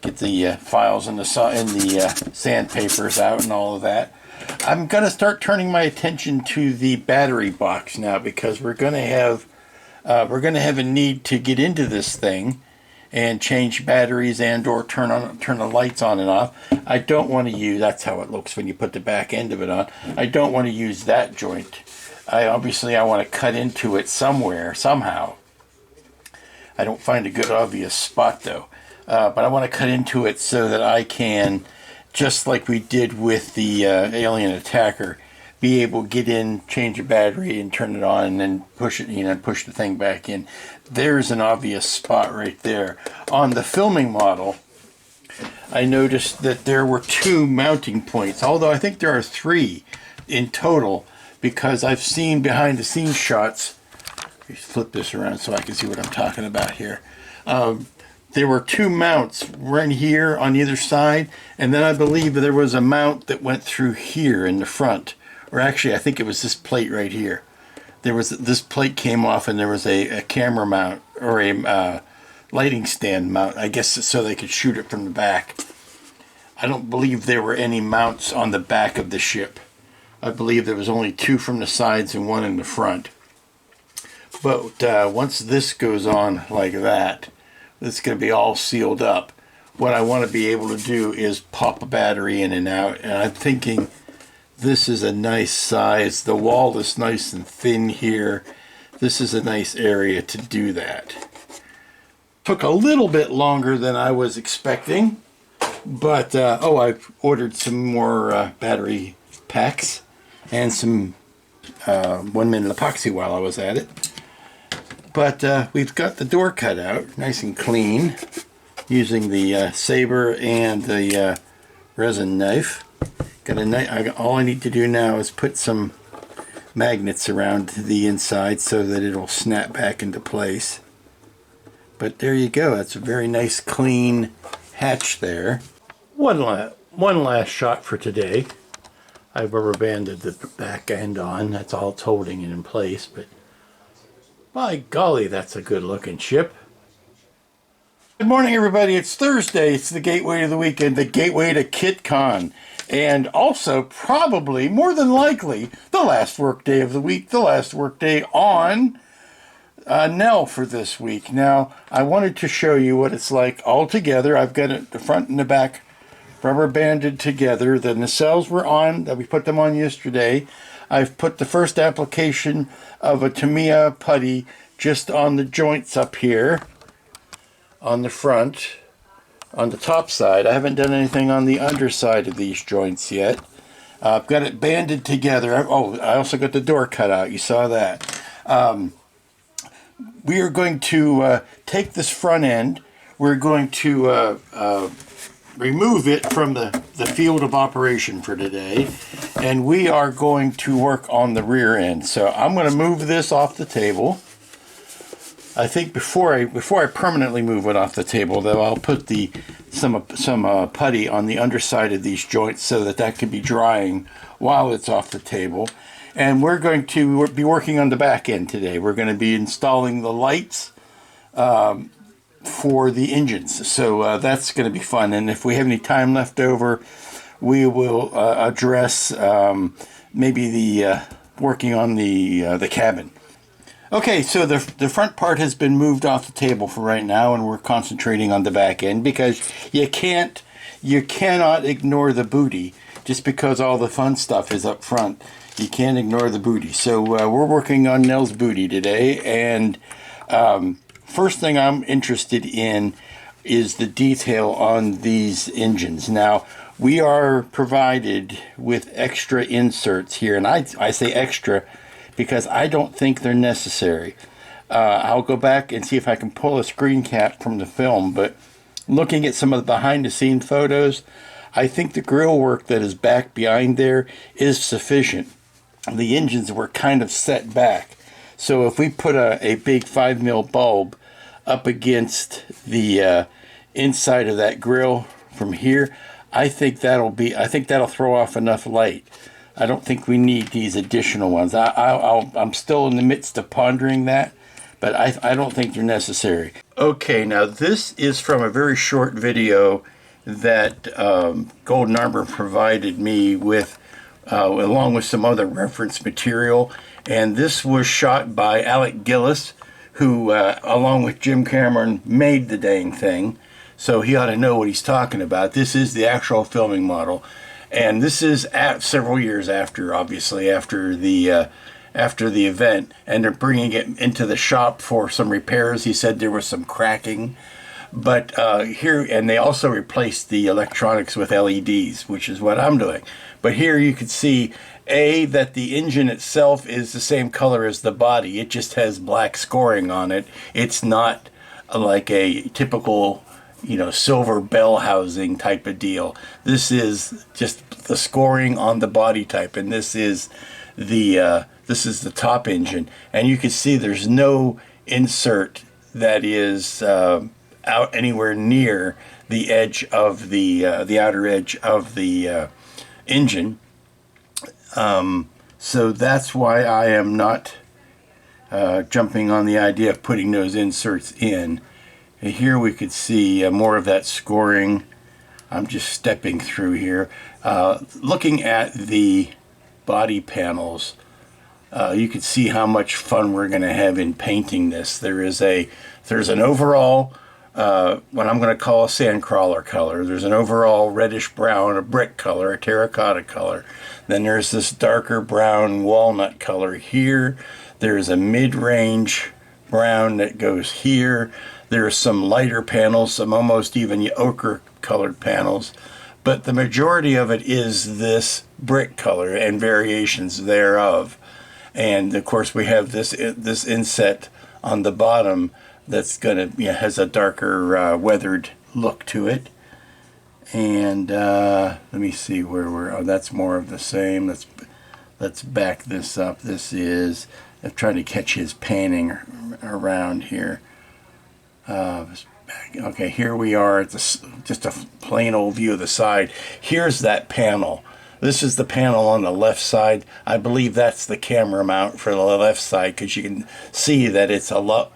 Get the files and the sandpapers out and all of that. I'm going to start turning my attention to the battery box now, because we're going to have a need to get into this thing and change batteries and or turn the lights on and off. I don't want to use, that's how it looks when you put the back end of it on. I don't want to use that joint. I want to cut into it somewhere, somehow. I don't find a good obvious spot though. But I want to cut into it so that I can, just like we did with the alien attacker, be able to get in, change a battery, and turn it on, and then push it, push the thing back in. There's an obvious spot right there. On the filming model, I noticed that there were 2 mounting points, although I think there are 3 in total, because I've seen behind the scenes shots. Let me flip this around so I can see what I'm talking about here. There were 2 mounts right here on either side, and then I believe there was a mount that went through here in the front. Or actually, I think it was this plate right here. This plate came off, and there was a camera mount, or a lighting stand mount, I guess, so they could shoot it from the back. I don't believe there were any mounts on the back of the ship. I believe there was only 2 from the sides and 1 in the front. But once this goes on like that, it's going to be all sealed up. What I want to be able to do is pop a battery in and out, and I'm thinking this is a nice size. The wall is nice and thin here. This is a nice area to do that. Took a little bit longer than I was expecting, but I've ordered some more battery packs and some 1-minute epoxy while I was at it. But we've got the door cut out, nice and clean, using the saber and the resin knife. All I need to do now is put some magnets around the inside so that it'll snap back into place. But there you go. That's a very nice, clean hatch there. One One last shot for today. I rubber banded the back end on. That's all it's holding it in place, but by golly, that's a good looking ship. Good morning, everybody. It's Thursday. It's the gateway to the weekend, the gateway to KitCon, and also probably, more than likely, the last work day of the week, the last work day on Nell for this week. Now, I wanted to show you what it's like all together. I've got it the front and the back rubber banded together. The nacelles were on, that we put them on yesterday. I've put the first application of a Tamiya putty just on the joints up here on the front, on the top side. I haven't done anything on the underside of these joints yet. I've got it banded together. Oh, I also got the door cut out. You saw that. We are going to take this front end. We're going to remove it from the field of operation for today, and we are going to work on the rear end. So I'm going to move this off the table. I think before I permanently move it off the table, though, I'll put some putty on the underside of these joints so that can be drying while it's off the table. And we're going to be working on the back end today. We're going to be installing the lights for the engines, so that's going to be fun. And if we have any time left over, we will address maybe the working on the cabin. Okay, so the front part has been moved off the table for right now, and we're concentrating on the back end because you cannot ignore the booty just because all the fun stuff is up front. You can't ignore the booty. So we're working on Nell's booty today, and first thing I'm interested in is the detail on these engines. Now, we are provided with extra inserts here, and I say extra because I don't think they're necessary. I'll go back and see if I can pull a screen cap from the film, but looking at some of the behind-the-scenes photos, I think the grill work that is back behind there is sufficient. The engines were kind of set back. So if we put a big 5mm bulb up against the inside of that grill from here, I think that'll throw off enough light. I don't think we need these additional ones. I'm still in the midst of pondering that, but I don't think they're necessary. Okay, now this is from a very short video that Golden Arbor provided me with, along with some other reference material. And this was shot by Alec Gillis, who, along with Jim Cameron, made the dang thing. So he ought to know what he's talking about. This is the actual filming model. And this is several years after, obviously, after the event. And they're bringing it into the shop for some repairs. He said there was some cracking. But here, and they also replaced the electronics with LEDs, which is what I'm doing. But here you can see, that the engine itself is the same color as the body. It just has black scoring on it. It's not like a typical, silver bell housing type of deal. This is just the scoring on the body type, and this is the top engine. And you can see there's no insert that is out anywhere near the edge of the outer edge of the engine. So that's why I am not jumping on the idea of putting those inserts in. And here we could see more of that scoring. I'm just stepping through here. Looking at the body panels, you can see how much fun we're going to have in painting this. There's an overall, what I'm going to call a sandcrawler color. There's an overall reddish brown, a brick color, a terracotta color. Then there's this darker brown walnut color here. There's a mid-range brown that goes here. There's some lighter panels, some almost even ochre colored panels. But the majority of it is this brick color and variations thereof. And of course we have this inset on the bottom that's has a darker weathered look to it. And let me see where that's more of the same. Let's back this up. This is, I'm trying to catch his panning around here. Okay, here we are at just a plain old view of the side. Here's that panel. This is the panel on the left side. I believe that's the camera mount for the left side, because you can see that it's a lot.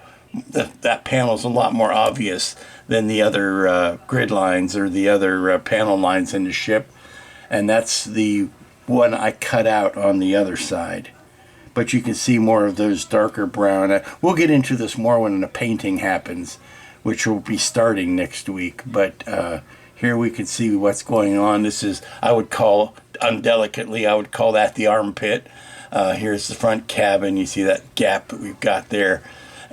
That panel's a lot more obvious than the other grid lines or the other panel lines in the ship, and that's the one I cut out on the other side. But you can see more of those darker brown. We'll get into this more when the painting happens, which will be starting next week. But here we can see what's going on. This is, I would call, undelicately, I would call that the armpit. Here's the front cabin. You see that gap that we've got there.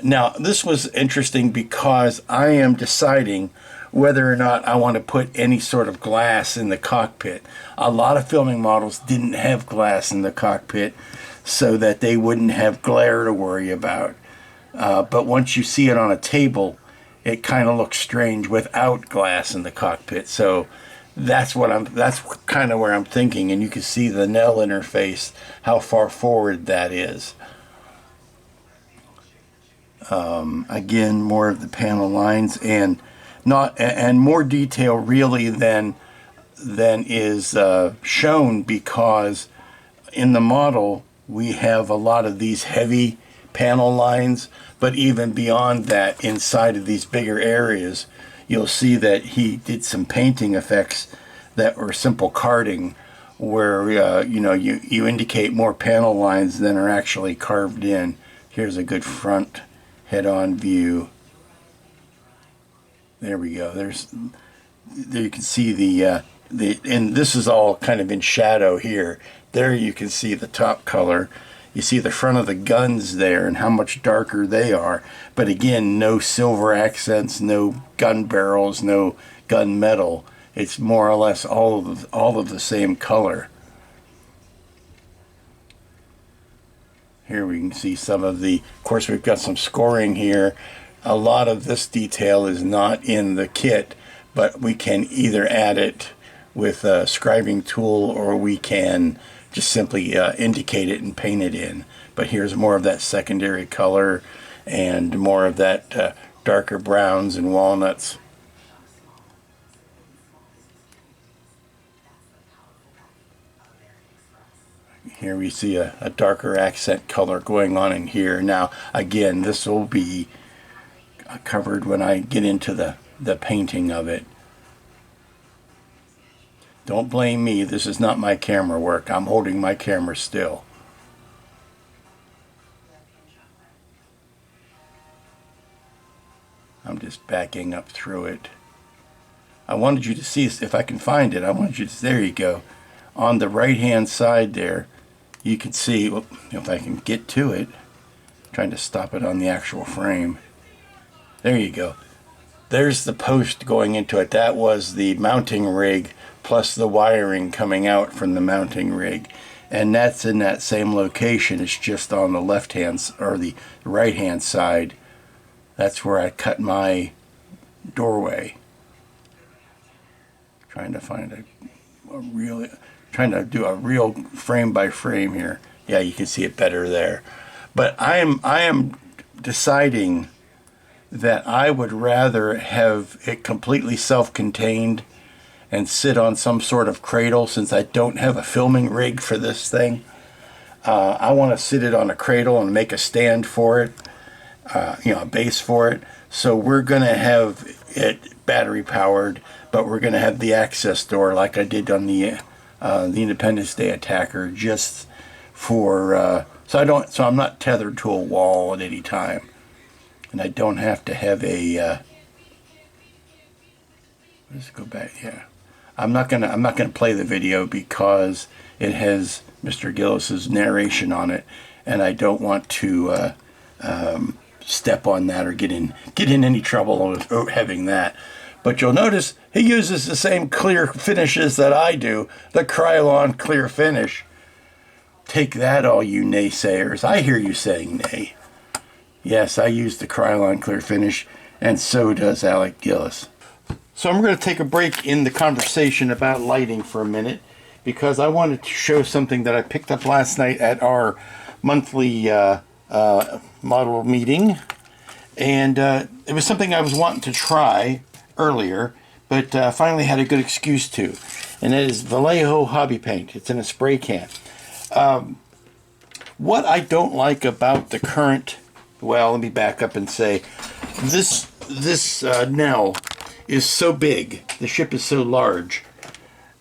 Now, this was interesting because I am deciding whether or not I want to put any sort of glass in the cockpit. A lot of filming models didn't have glass in the cockpit so that they wouldn't have glare to worry about. But once you see it on a table, it kind of looks strange without glass in the cockpit. So that's kind of where I'm thinking, and you can see the Nell interface, how far forward that is. Again, more of the panel lines and more detail really than is shown, because in the model we have a lot of these heavy panel lines, but even beyond that, inside of these bigger areas, you'll see that he did some painting effects that were simple carding, where you indicate more panel lines than are actually carved in. Here's a good front head-on view. There we go. There you can see the and this is all kind of in shadow here. There you can see the top color. You see the front of the guns there and how much darker they are. But again, no silver accents, no gun barrels, no gun metal. It's more or less all of the same color. Here we can see some of the, of course we've got some scoring here. A lot of this detail is not in the kit, but we can either add it with a scribing tool, or we can just simply indicate it and paint it in. But here's more of that secondary color and more of that darker browns and walnuts. Here we see a darker accent color going on in here. Now, again, this will be covered when I get into the painting of it. Don't blame me. This is not my camera work. I'm holding my camera still. I'm just backing up through it. I wanted you to see, if I can find it, I wanted you to, there you go. On the right-hand side there, you can see, well, if I can get to it, I'm trying to stop it on the actual frame. There you go. There's the post going into it. That was the mounting rig plus the wiring coming out from the mounting rig. And that's in that same location. It's just on the left-hand or the right-hand side. That's where I cut my doorway. Trying to find trying to do a real frame by frame here. Yeah, you can see it better there. But I am deciding that I would rather have it completely self-contained and sit on some sort of cradle, since I don't have a filming rig for this thing. I want to sit it on a cradle and make a stand for it, a base for it. So we're going to have it battery powered, but we're going to have the access door like I did on the Independence Day Attacker, just for so I'm not tethered to a wall at any time, and I don't have to have a. Let's go back. Yeah, I'm not gonna play the video because it has Mr. Gillis's narration on it, and I don't want to step on that or get in any trouble with having that. But you'll notice he uses the same clear finishes that I do, the Pylon clear finish. Take that, all you naysayers. I hear you saying nay. Yes, I use the Pylon clear finish, and so does Alec Gillis. So I'm going to take a break in the conversation about lighting for a minute, because I wanted to show something that I picked up last night at our monthly model meeting. And it was something I was wanting to try earlier, but finally had a good excuse to. And that is Vallejo Hobby Paint. It's in a spray can. What I don't like about the current, well, let me back up and say, this Nell is so big, the ship is so large,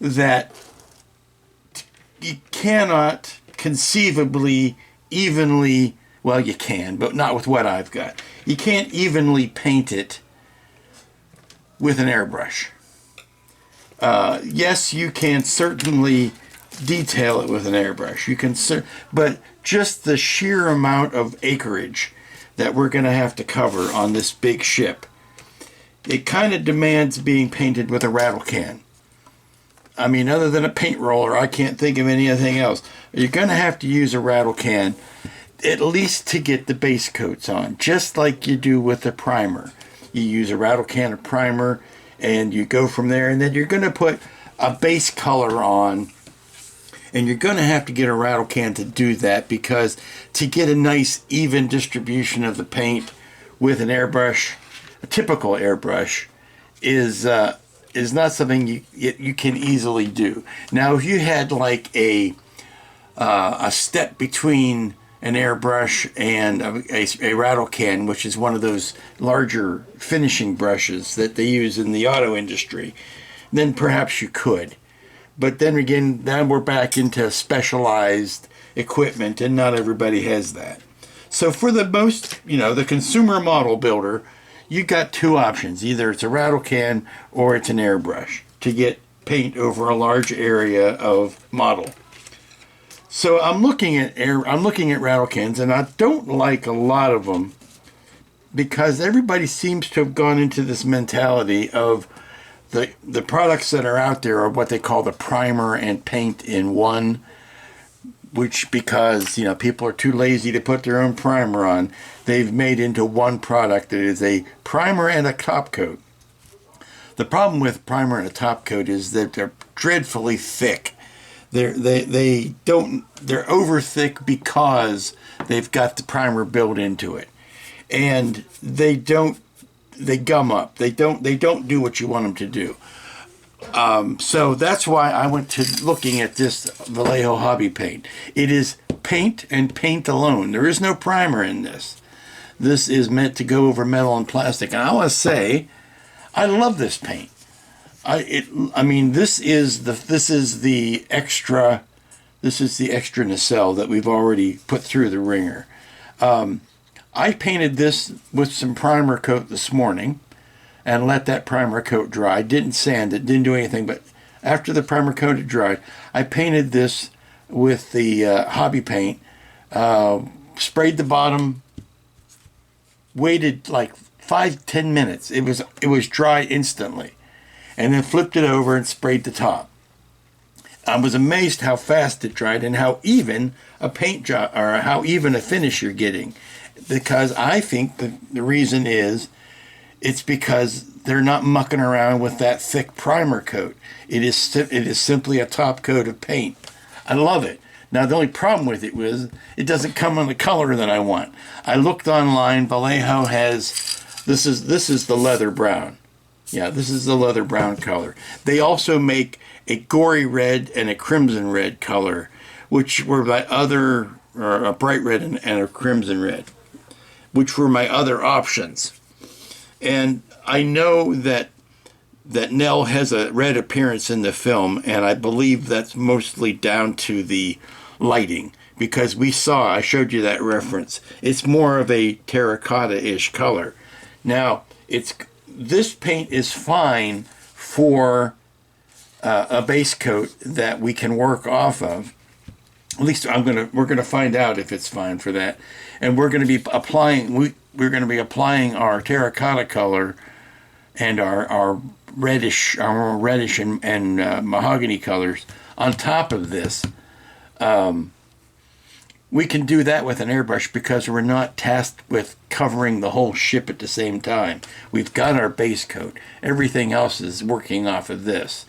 that you cannot conceivably evenly, well, you can, but not with what I've got. You can't evenly paint it with an airbrush. Yes, you can certainly detail it with an airbrush. You can, but just the sheer amount of acreage that we're going to have to cover on this big ship, it kind of demands being painted with a rattle can. I mean, other than a paint roller, I can't think of anything else. You're going to have to use a rattle can, at least to get the base coats on, just like you do with the primer. You use a rattle can of primer, and you go from there, and then you're going to put a base color on, and you're going to have to get a rattle can to do that, because to get a nice even distribution of the paint with an airbrush, a typical airbrush, is not something you can easily do. Now, if you had like a step between an airbrush and a rattle can, which is one of those larger finishing brushes that they use in the auto industry, then perhaps you could. But then again, now we're back into specialized equipment, and not everybody has that. So for the most, the consumer model builder, you got two options. Either it's a rattle can or it's an airbrush to get paint over a large area of model. So I'm looking at rattle cans, and I don't like a lot of them, because everybody seems to have gone into this mentality of the products that are out there are what they call the primer and paint in one, which, because people are too lazy to put their own primer on, they've made into one product that is a primer and a top coat. The problem with primer and a top coat is that they're dreadfully thick. They're over thick because they've got the primer built into it, and they gum up. They don't do what you want them to do. So that's why I went to looking at this Vallejo Hobby Paint. It is paint and paint alone. There is no primer in this. This is meant to go over metal and plastic. And I want to say, I love this paint. This is the extra nacelle that we've already put through the wringer. I painted this with some primer coat this morning and let that primer coat dry. Didn't sand it, didn't do anything, but after the primer coat had dried, I painted this with the hobby paint, sprayed the bottom, waited like 5-10 minutes. It was dry instantly, and then flipped it over and sprayed the top. I was amazed how fast it dried and how even a paint job, or how even a finish you're getting. Because I think the reason is, it's because they're not mucking around with that thick primer coat. It is simply a top coat of paint. I love it. Now, the only problem with it was it doesn't come in the color that I want. I looked online. Vallejo has, this is the leather brown. Yeah, this is the leather brown color. They also make a gory red and a crimson red color, which were my other, or a bright red and a crimson red, which were my other options. And I know that Nell has a red appearance in the film, and I believe that's mostly down to the lighting, because I showed you that reference. It's more of a terracotta-ish color. Now, this paint is fine for a base coat that we can work off of. At least we're gonna find out if it's fine for that, and we're gonna be applying our terracotta color and our reddish and mahogany colors on top of this. We can do that with an airbrush because we're not tasked with covering the whole ship at the same time. We've got our base coat. Everything else is working off of this.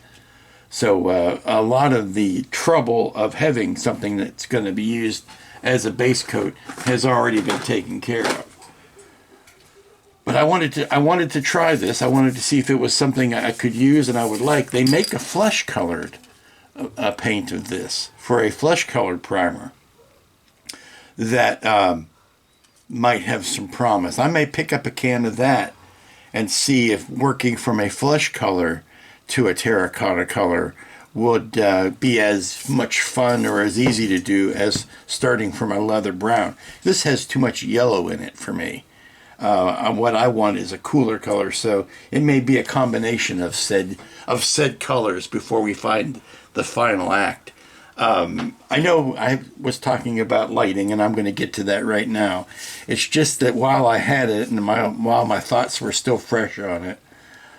So a lot of the trouble of having something that's going to be used as a base coat has already been taken care of. But I wanted to try this. I wanted to see if it was something I could use and I would like. They make a flesh colored paint of this for a flesh colored primer that might have some promise. I may pick up a can of that and see if working from a flesh color to a terracotta color would be as much fun or as easy to do as starting from a leather brown. This has too much yellow in it for me. What I want is a cooler color, so it may be a combination of said colors before we find the final act. I know I was talking about lighting, and I'm going to get to that right now. It's just that while I had it, and while my thoughts were still fresh on it,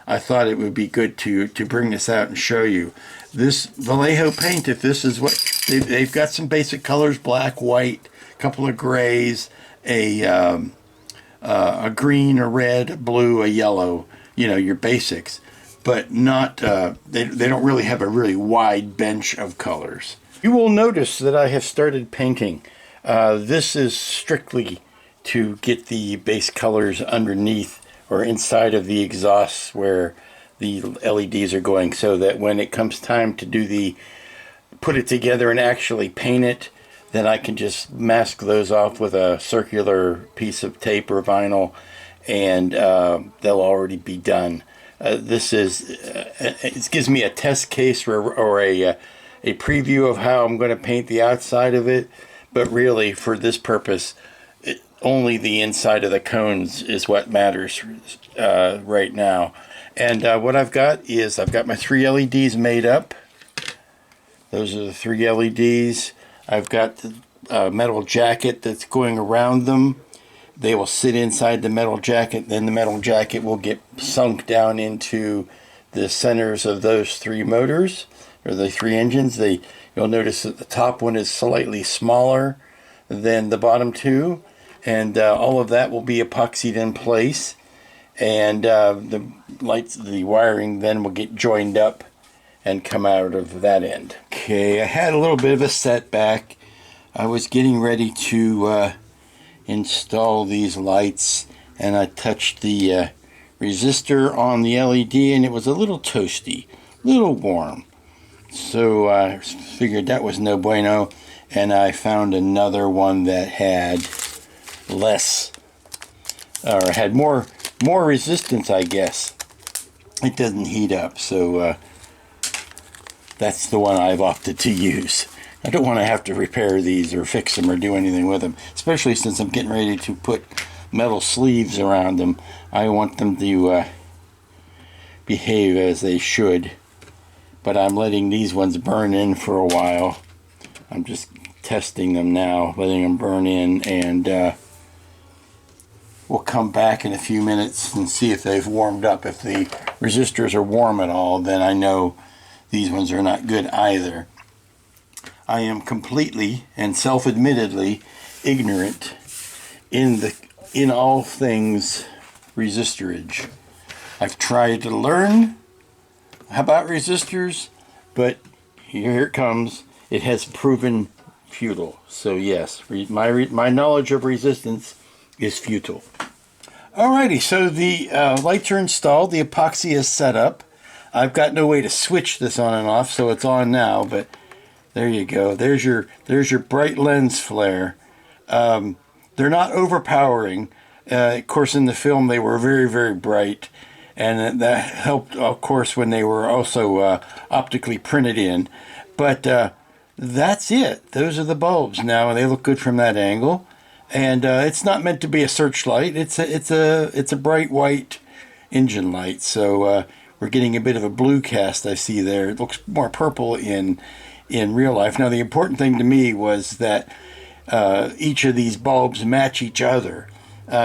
I thought it would be good to bring this out and show you. This Vallejo paint, if this is what... They've got some basic colors, black, white, a couple of grays, a green, a red, a blue, a yellow, you know, your basics. But not, they don't really have a really wide bench of colors. You will notice that I have started painting. This is strictly to get the base colors underneath or inside of the exhausts where the LEDs are going, so that when it comes time to put it together and actually paint it, then I can just mask those off with a circular piece of tape or vinyl, and they'll already be done. It gives me a test case or a preview of how I'm going to paint the outside of it, but really for this purpose, only the inside of the cones is what matters right now. And what I've got is I've got my 3 LEDs made up. Those are the 3 LEDs. I've got the metal jacket that's going around them. They will sit inside the metal jacket, then the metal jacket will get sunk down into the centers of those 3 motors, or the 3 engines. You'll notice that the top one is slightly smaller than the bottom 2, and all of that will be epoxied in place, and the wiring then will get joined up and come out of that end. Okay, I had a little bit of a setback. I was getting ready to install these lights, and I touched the resistor on the LED, and it was a little toasty, a little warm. So I figured that was no bueno, and I found another one that had less, or had more resistance, I guess. It doesn't heat up, so that's the one I've opted to use. I don't want to have to repair these or fix them or do anything with them, especially since I'm getting ready to put metal sleeves around them. I want them to behave as they should, but I'm letting these ones burn in for a while. I'm just testing them now, letting them burn in, and we'll come back in a few minutes and see if they've warmed up. If the resistors are warm at all, then I know these ones are not good either. I am completely and self-admittedly ignorant in all things resistorage. I've tried to learn about resistors, but here it comes. It has proven futile. So yes, my knowledge of resistance is futile. Alrighty, so the lights are installed. The epoxy is set up. I've got no way to switch this on and off, so it's on now, but there you go. There's your bright lens flare. They're not overpowering. Of course, in the film they were very, very bright, and that helped, of course, when they were also optically printed in. But that's it. Those are the bulbs now, and they look good from that angle. And it's not meant to be a searchlight. It's a bright white engine light. So we're getting a bit of a blue cast. I see there. It looks more purple in real life. Now the important thing to me was that each of these bulbs match each other.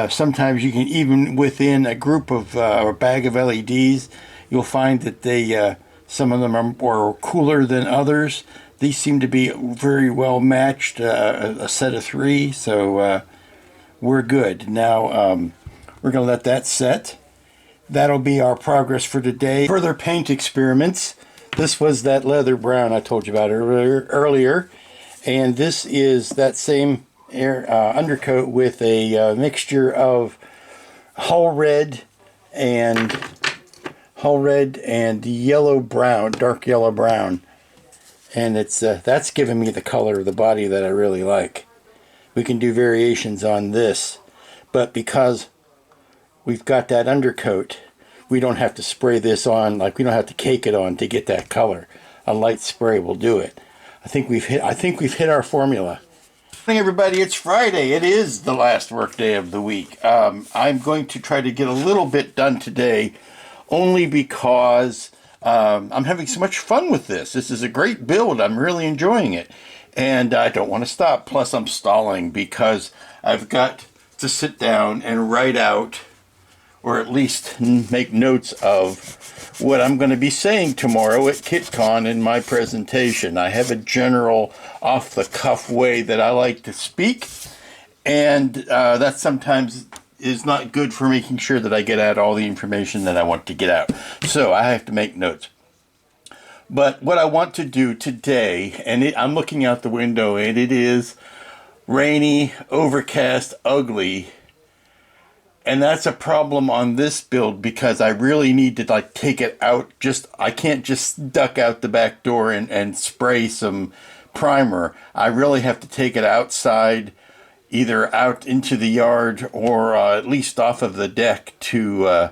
Sometimes you can, even within a group of or a bag of LEDs, you'll find that they some of them are more cooler than others. These seem to be very well matched, a set of 3, so we're good. Now we're going to let that set. That'll be our progress for today. Further paint experiments. This was that leather brown I told you about earlier, and this is that same undercoat with a mixture of hull red and yellow brown, dark yellow brown. And it's that's giving me the color of the body that I really like. We can do variations on this, but because we've got that undercoat, we don't have to spray this on, like we don't have to cake it on to get that color. A light spray will do it. I think we've hit our formula. Hey everybody, it's Friday. It is the last work day of the week. I'm going to try to get a little bit done today, only because I'm having so much fun with this. This is a great build. I'm really enjoying it. And I don't want to stop. Plus I'm stalling because I've got to sit down and write out, or at least make notes of, what I'm going to be saying tomorrow at KitCon in my presentation. I have a general off-the-cuff way that I like to speak, and that sometimes is not good for making sure that I get out all the information that I want to get out. So I have to make notes. But what I want to do today, and I'm looking out the window, and it is rainy, overcast, ugly. And that's a problem on this build because I really need to like take it out. I can't just duck out the back door and spray some primer. I really have to take it outside, either out into the yard or at least off of the deck to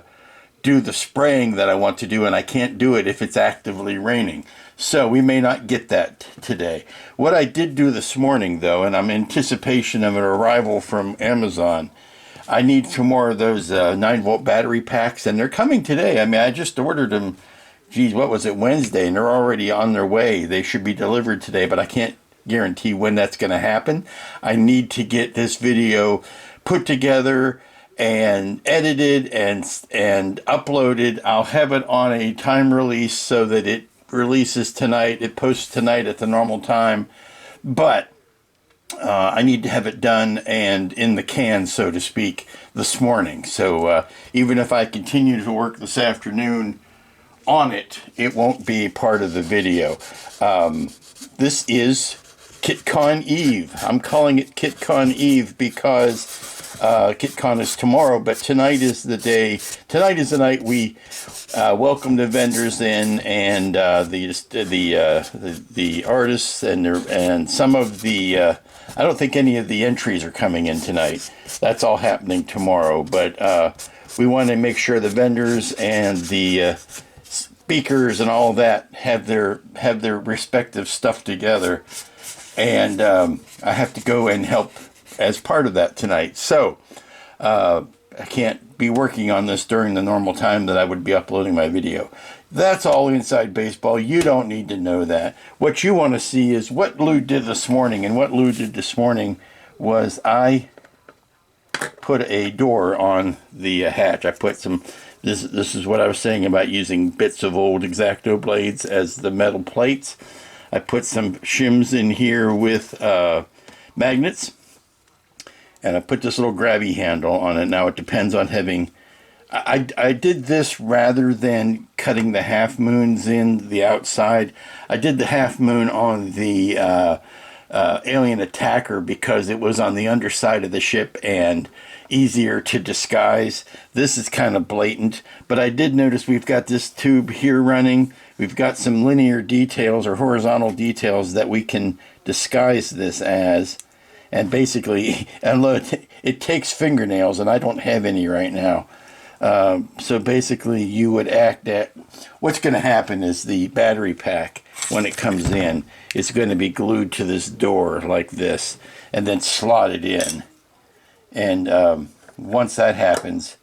do the spraying that I want to do, and I can't do it if it's actively raining. So we may not get that today. What I did do this morning, though, and I'm in anticipation of an arrival from Amazon, I need some more of those 9-volt battery packs, and they're coming today. I mean, I just ordered them, geez, what was it, Wednesday, and they're already on their way. They should be delivered today, but I can't guarantee when that's going to happen. I need to get this video put together and edited and uploaded. I'll have it on a time release so that it releases tonight. It posts tonight at the normal time, but I need to have it done and in the can, so to speak, this morning. So even if I continue to work this afternoon on it, it won't be part of the video. This is KitCon Eve. I'm calling it KitCon Eve because KitCon is tomorrow, but tonight is the day. Tonight is the night we welcome the vendors in, and the artists and some of the. I don't think any of the entries are coming in tonight. That's all happening tomorrow, but we want to make sure the vendors and the speakers and all that have their respective stuff together. And I have to go and help as part of that tonight. So I can't be working on this during the normal time that I would be uploading my video. That's all inside baseball. You don't need to know that. What you want to see is what Lou did this morning. And what Lou did this morning was I put a door on the hatch. I put some, this is what I was saying about using bits of old X-Acto blades as the metal plates. I put some shims in here with magnets, and I put this little grabby handle on it. Now it depends on having, I did this rather than cutting the half moons in the outside. I did the half moon on the alien attacker because it was on the underside of the ship and easier to disguise. This is kind of blatant, but I did notice we've got this tube here running. We've got some linear details or horizontal details that we can disguise this as. And basically, and look, it takes fingernails, and I don't have any right now. So basically, you would act at, what's going to happen is the battery pack, when it comes in, is going to be glued to this door like this, and then slotted in. And once that happens,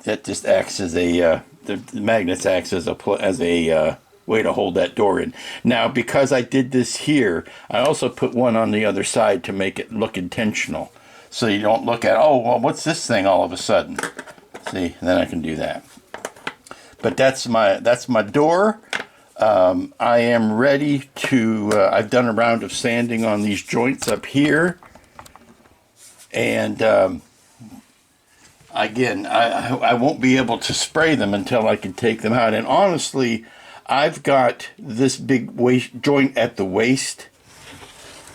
that just acts as a, the magnets acts as a way to hold that door in. Now, because I did this here, I also put one on the other side to make it look intentional. So you don't look at, oh, well, what's this thing all of a sudden? See, then I can do that. But that's my door. I am ready to, I've done a round of sanding on these joints up here. And again, I won't be able to spray them until I can take them out. And honestly, I've got this big waist joint at the waist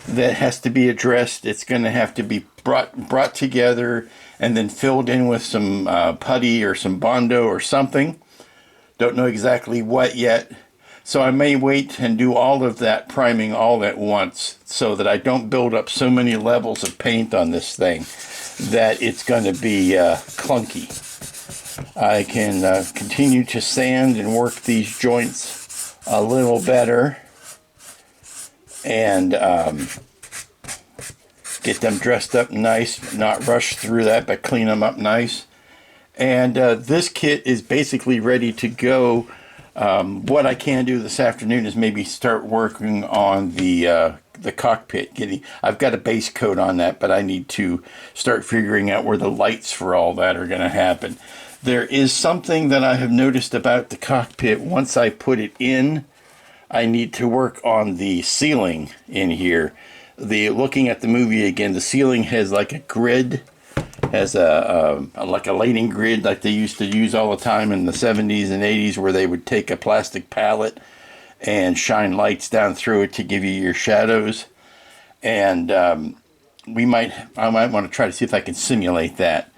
that has to be addressed. It's going to have to be brought together and then filled in with some putty or some Bondo or something. Don't know exactly what yet. So I may wait and do all of that priming all at once so that I don't build up so many levels of paint on this thing that it's going to be clunky. I can continue to sand and work these joints a little better and get them dressed up nice, not rush through that, but clean them up nice. And this kit is basically ready to go. What I can do this afternoon is maybe start working on the cockpit. I've got a base coat on that, but I need to start figuring out where the lights for all that are going to happen. There is something that I have noticed about the cockpit. Once I put it in, I need to work on the ceiling in here. Looking at the movie again, the ceiling has like a grid, has like a lighting grid like they used to use all the time in the 70s and 80s, where they would take a plastic palette and shine lights down through it to give you your shadows. And I might want to try to see if I can simulate that.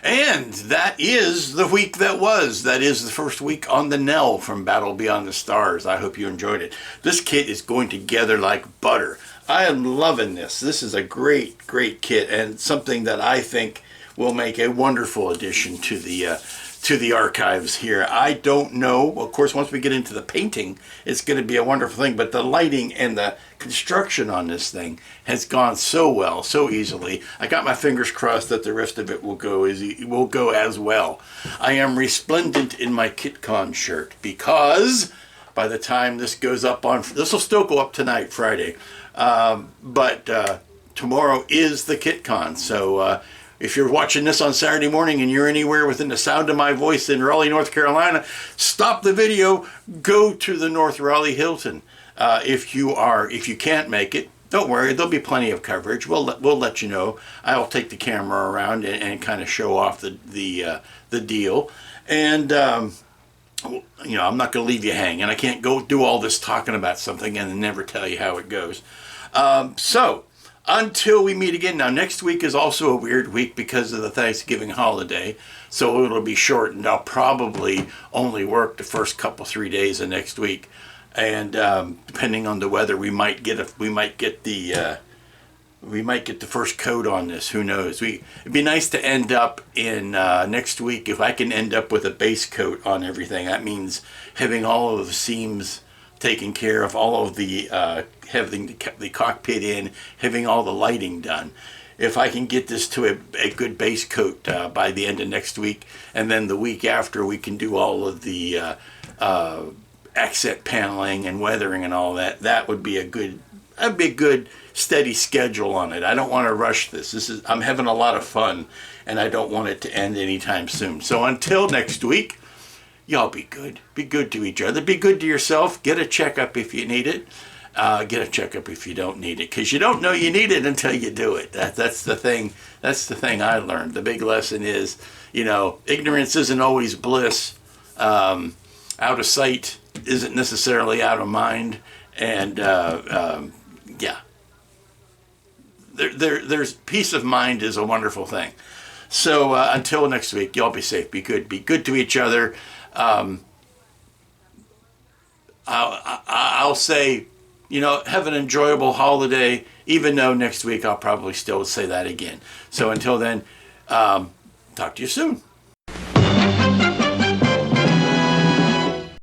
And that is the week that was. That is the first week on the Nell from Battle Beyond the Stars. I hope you enjoyed it. This kit is going together like butter. I am loving this. This is a great kit, and something that I think will make a wonderful addition to the archives here. I don't know. Of course, once we get into the painting, it's going to be a wonderful thing. But the lighting and the construction on this thing has gone so well, so easily. I got my fingers crossed that the rest of it will go as well. I am resplendent in my KitCon shirt because by the time this goes up this will still go up tonight, Friday. But tomorrow is the KitCon, so if you're watching this on Saturday morning and you're anywhere within the sound of my voice in Raleigh, North Carolina, stop the video, go to the North Raleigh Hilton. If you can't make it, don't worry, there'll be plenty of coverage. We'll let you know. I'll take the camera around and kind of show off the deal. And I'm not going to leave you hanging. I can't go do all this talking about something and then never tell you how it goes. So until we meet again. Now, next week is also a weird week because of the Thanksgiving holiday, so it'll be shortened. I'll probably only work the first 3 days of next week, and depending on the weather, we might get the first coat on this. Who knows? It'd be nice to end up in next week if I can end up with a base coat on everything. That means having all of the seams taken care of, all of the having the cockpit in, having all the lighting done. If I can get this to a good base coat by the end of next week, and then the week after we can do all of the accent paneling and weathering and all that, that would be a good steady schedule on it. I don't want to rush this. I'm having a lot of fun, and I don't want it to end anytime soon. So until next week, y'all be good. Be good to each other. Be good to yourself. Get a checkup if you need it. Get a checkup if you don't need it, because you don't know you need it until you do it. That's the thing. That's the thing I learned. The big lesson is, ignorance isn't always bliss. Out of sight isn't necessarily out of mind. And yeah, there's peace of mind is a wonderful thing. So until next week, y'all be safe. Be good. Be good to each other. I'll say, have an enjoyable holiday, even though next week I'll probably still say that again. So until then, talk to you soon.